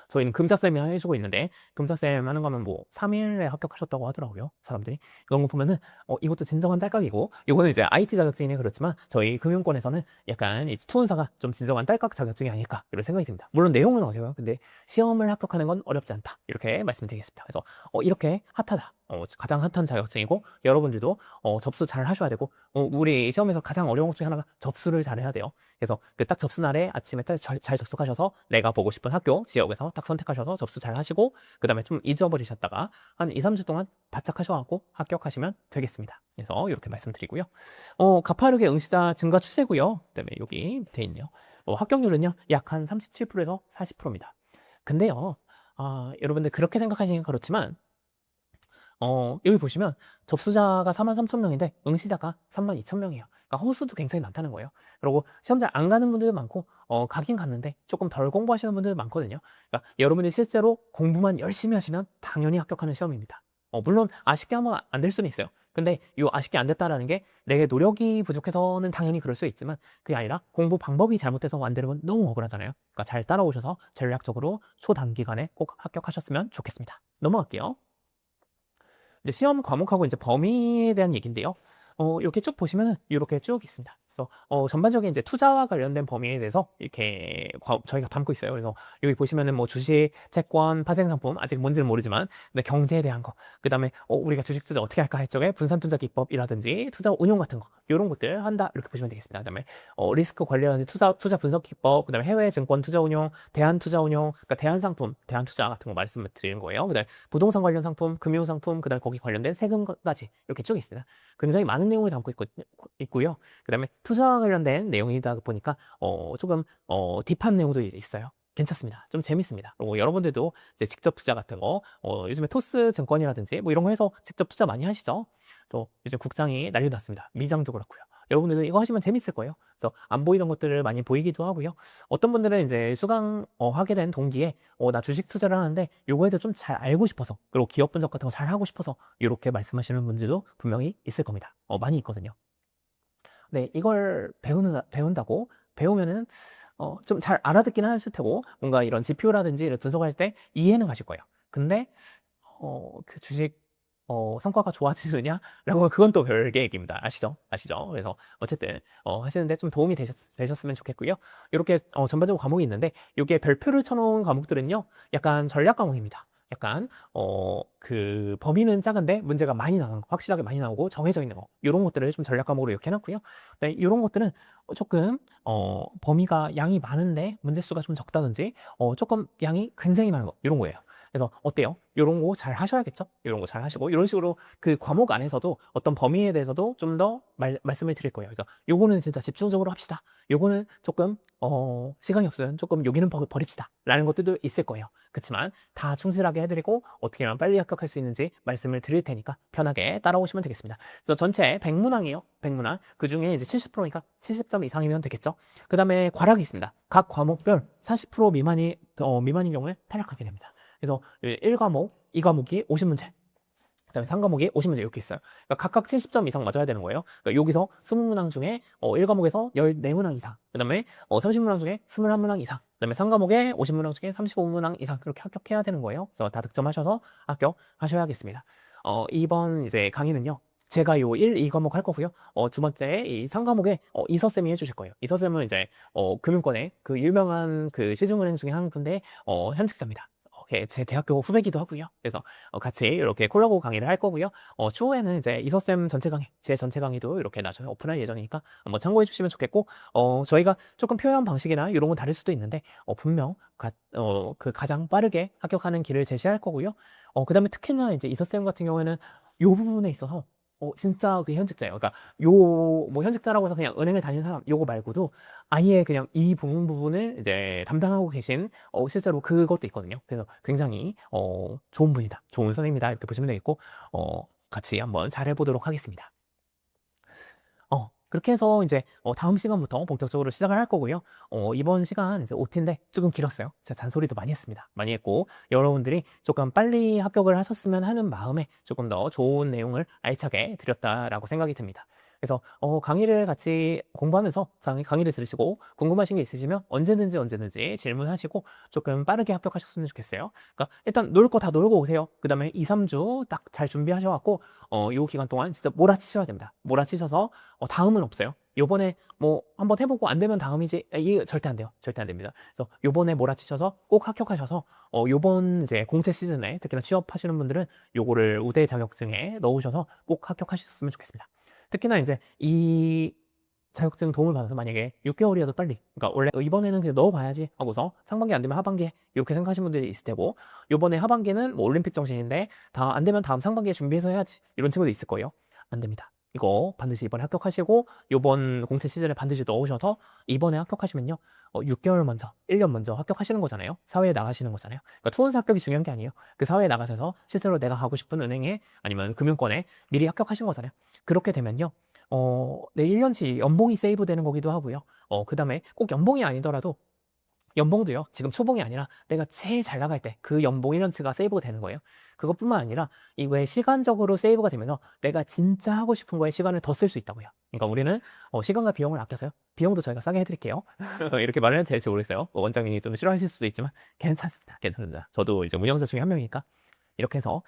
[SPEAKER 1] 저희는 금자쌤이 해주고 있는데, 금자쌤 하는 거면 뭐 3일에 합격하셨다고 하더라고요, 사람들이. 이런 거 보면은 이것도 진정한 딸깍이고, 이거는 이제 IT 자격증이네. 그렇지만 저희 금융권에서는 약간 이 투혼사가 좀 진정한 딸깍 자격증이 아닐까 이런 생각이 듭니다. 물론 내용은 어려워요. 근데 시험을 합격하는 건 어렵지 않다, 이렇게 말씀드리겠습니다. 그래서 이렇게 핫하다, 가장 핫한 자격증이고, 여러분들도 접수 잘 하셔야 되고, 우리 시험에서 가장 어려운 것 중에 하나가 접수를 잘 해야 돼요. 그래서 그 딱 접수 날에 아침에 잘 접속하셔서 내가 보고 싶은 학교 지역에서 딱 선택하셔서 접수 잘 하시고, 그 다음에 좀 잊어버리셨다가 한 2, 3주 동안 바짝 하셔갖고 합격하시면 되겠습니다. 그래서 이렇게 말씀드리고요. 가파르게 응시자 증가 추세고요. 그다음에 여기 돼 있네요. 합격률은요 약 한 37%에서 40%입니다. 근데요, 여러분들 그렇게 생각하시긴 그렇지만 여기 보시면 접수자가 43,000명인데 응시자가 32,000명이에요. 그러니까 허수도 굉장히 많다는 거예요. 그리고 시험 잘 안 가는 분들도 많고, 가긴 갔는데 조금 덜 공부하시는 분들 많거든요. 그러니까 여러분이 실제로 공부만 열심히 하시면 당연히 합격하는 시험입니다. 물론 아쉽게 하면 안 될 수는 있어요. 근데 이 아쉽게 안 됐다라는 게 내 노력이 부족해서는 당연히 그럴 수 있지만, 그게 아니라 공부 방법이 잘못돼서 안 되는 건 너무 억울하잖아요. 그러니까 잘 따라오셔서 전략적으로 초단기간에 꼭 합격하셨으면 좋겠습니다. 넘어갈게요. 이제 시험 과목하고 이제 범위에 대한 얘기인데요. 이렇게 쭉 보시면은 이렇게 쭉 있습니다. 그래서 전반적인 이제 투자와 관련된 범위에 대해서 이렇게 저희가 담고 있어요. 그래서 여기 보시면은 뭐 주식, 채권, 파생상품, 아직 뭔지는 모르지만 근데 경제에 대한 거, 그 다음에 우리가 주식 투자 어떻게 할까 할 적에 분산 투자 기법이라든지 투자 운용 같은 거, 이런 것들 한다, 이렇게 보시면 되겠습니다. 그다음에 리스크 관련 투자 분석 기법, 그다음에 해외 증권 투자 운용, 대한 투자 운용, 그러니까 대한 상품, 대한 투자 같은 거 말씀을 드리는 거예요. 그다음에 부동산 관련 상품, 금융 상품, 그다음에 거기 관련된 세금까지 이렇게 쭉 있습니다. 굉장히 많은 내용을 담고 있고요. 그다음에 투자와 관련된 내용이다 보니까 조금 딥한 내용도 있어요. 괜찮습니다. 좀 재밌습니다. 그리고 여러분들도 이제 직접 투자 같은 거, 요즘에 토스 증권이라든지 뭐 이런 거 해서 직접 투자 많이 하시죠. 그래서 요즘 국장이 난리 났습니다. 미장도 그렇고요. 여러분들도 이거 하시면 재밌을 거예요. 그래서 안 보이던 것들을 많이 보이기도 하고요. 어떤 분들은 이제 수강 하게 된 동기에 나 주식 투자를 하는데 요거에 대해 좀 잘 알고 싶어서, 그리고 기업 분석 같은 거 잘 하고 싶어서 이렇게 말씀하시는 분들도 분명히 있을 겁니다. 많이 있거든요. 네, 이걸 배운다고 배우면은 좀 잘 알아듣긴 하실 테고, 뭔가 이런 지표라든지 분석할 때 이해는 가실 거예요. 근데 그 주식 성과가 좋아지느냐? 라고 그건 또 별개 얘기입니다. 아시죠? 아시죠? 그래서 어쨌든 하시는데 좀 도움이 되셨으면 좋겠고요. 이렇게 전반적으로 과목이 있는데 이게 별표를 쳐놓은 과목들은요. 약간 전략 과목입니다. 약간 그 범위는 작은데 문제가 많이 나오는 거, 확실하게 많이 나오고 정해져 있는 거 이런 것들을 좀 전략 과목으로 이렇게 해놨고요. 네, 이런 것들은 조금 범위가 양이 많은데 문제 수가 좀 적다든지 조금 양이 굉장히 많은 거 이런 거예요. 그래서 어때요? 이런 거 잘 하셔야겠죠? 이런 거 잘 하시고 이런 식으로 그 과목 안에서도 어떤 범위에 대해서도 좀 더 말씀을 드릴 거예요. 그래서 요거는 진짜 집중적으로 합시다. 요거는 조금 시간이 없으면 조금 여기는 버립시다 라는 것들도 있을 거예요. 그렇지만 다 충실하게 해드리고 어떻게 하면 빨리 합격할 수 있는지 말씀을 드릴 테니까 편하게 따라오시면 되겠습니다. 그래서 전체 100문항이에요. 100문항. 그 중에 이제 70%니까 70점 이상이면 되겠죠. 그 다음에 과락이 있습니다. 각 과목별 40% 미만인 경우에 탈락하게 됩니다. 그래서 1과목, 2과목이 50문제, 그 다음에 3과목이 50문제 이렇게 있어요. 그러니까 각각 70점 이상 맞아야 되는 거예요. 그러니까 여기서 20문항 중에 1과목에서 14문항 이상, 그 다음에 30문항 중에 21문항 이상, 그 다음에 3과목에 50문항 중에 35문항 이상 그렇게 합격해야 되는 거예요. 그래서 다 득점하셔서 합격하셔야겠습니다. 이번 이제 강의는요. 제가 요 1, 2과목 할 거고요. 두 번째 이 3과목에 이서쌤이 해주실 거예요. 이서쌤은 이제 금융권의 그 유명한 그 시중은행 중에 한 군데 현직자입니다. 제 대학교 후배기도 하고요. 그래서 같이 이렇게 콜라보 강의를 할 거고요. 추후에는 이제 이서쌤 전체 강의, 제 전체 강의도 이렇게 나중에 오픈할 예정이니까 한번 참고해 주시면 좋겠고, 저희가 조금 표현 방식이나 이런 건 다를 수도 있는데, 분명 그 가장 빠르게 합격하는 길을 제시할 거고요. 그 다음에 특히나 이제 이서쌤 같은 경우에는 요 부분에 있어서 진짜 그 현직자예요. 그러니까 뭐 현직자라고 해서 그냥 은행을 다니는 사람 요거 말고도 아예 그냥 이 부분을 이제 담당하고 계신 실제로 그것도 있거든요. 그래서 굉장히 좋은 분이다, 좋은 선생님이다 이렇게 보시면 되겠고 같이 한번 잘 해보도록 하겠습니다. 그렇게 해서 이제 다음 시간부터 본격적으로 시작을 할 거고요. 이번 시간 이제 OT인데 조금 길었어요. 제가 잔소리도 많이 했습니다. 많이 했고 여러분들이 조금 빨리 합격을 하셨으면 하는 마음에 조금 더 좋은 내용을 알차게 드렸다라고 생각이 듭니다. 그래서 강의를 같이 공부하면서 강의를 들으시고 궁금하신 게 있으시면 언제든지 질문하시고 조금 빠르게 합격하셨으면 좋겠어요. 그러니까 일단 놀 거 다 놀고 오세요. 그 다음에 2, 3주 딱 잘 준비하셔갖고 요 기간 동안 진짜 몰아치셔야 됩니다. 몰아치셔서 다음은 없어요. 요번에 뭐 한번 해보고 안 되면 다음이지 이게 절대 안 돼요. 절대 안 됩니다. 그래서 요번에 몰아치셔서 꼭 합격하셔서 요번 이제 공채 시즌에 특히나 취업하시는 분들은 요거를 우대 자격증에 넣으셔서 꼭 합격하셨으면 좋겠습니다. 특히나 이제 이 자격증 도움을 받아서 만약에 6개월이라도 빨리, 그러니까 원래 이번에는 그냥 넣어봐야지 하고서 상반기 안 되면 하반기에 이렇게 생각하시는 분들이 있을 테고, 요번에 하반기는 뭐 올림픽 정신인데 다 안 되면 다음 상반기에 준비해서 해야지 이런 친구도 있을 거예요. 안 됩니다. 이거 반드시 이번에 합격하시고 요번 공채 시즌에 반드시 넣으셔서 이번에 합격하시면요 6개월 먼저 1년 먼저 합격하시는 거잖아요. 사회에 나가시는 거잖아요. 그러니까 투혼사 합격이 중요한 게 아니에요. 그 사회에 나가셔서 실제로 내가 가고 싶은 은행에 아니면 금융권에 미리 합격하시는 거잖아요. 그렇게 되면요 내 1년치 연봉이 세이브 되는 거기도 하고요. 그 다음에 꼭 연봉이 아니더라도 연봉도요. 지금 초봉이 아니라 내가 제일 잘 나갈 때 그 연봉 1년치가 세이브가 되는 거예요. 그것뿐만 아니라 이거에 시간적으로 세이브가 되면서 내가 진짜 하고 싶은 거에 시간을 더 쓸 수 있다고요. 그러니까 우리는 시간과 비용을 아껴서요. 비용도 저희가 싸게 해드릴게요. 이렇게 말을 해도 될지 모르겠어요. 원장님이 좀 싫어하실 수도 있지만 괜찮습니다. 괜찮습니다. 저도 이제 운영자 중에 한 명이니까 이렇게 해서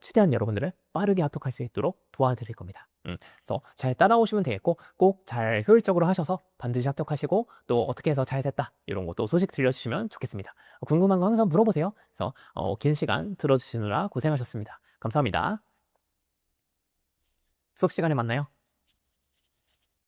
[SPEAKER 1] 최대한 여러분들을 빠르게 합격할 수 있도록 도와드릴 겁니다. 그래서 잘 따라오시면 되겠고 꼭 잘 효율적으로 하셔서 반드시 합격하시고 또 어떻게 해서 잘 됐다 이런 것도 소식 들려주시면 좋겠습니다. 궁금한 거 항상 물어보세요. 그래서 긴 시간 들어주시느라 고생하셨습니다. 감사합니다. 수업 시간에 만나요.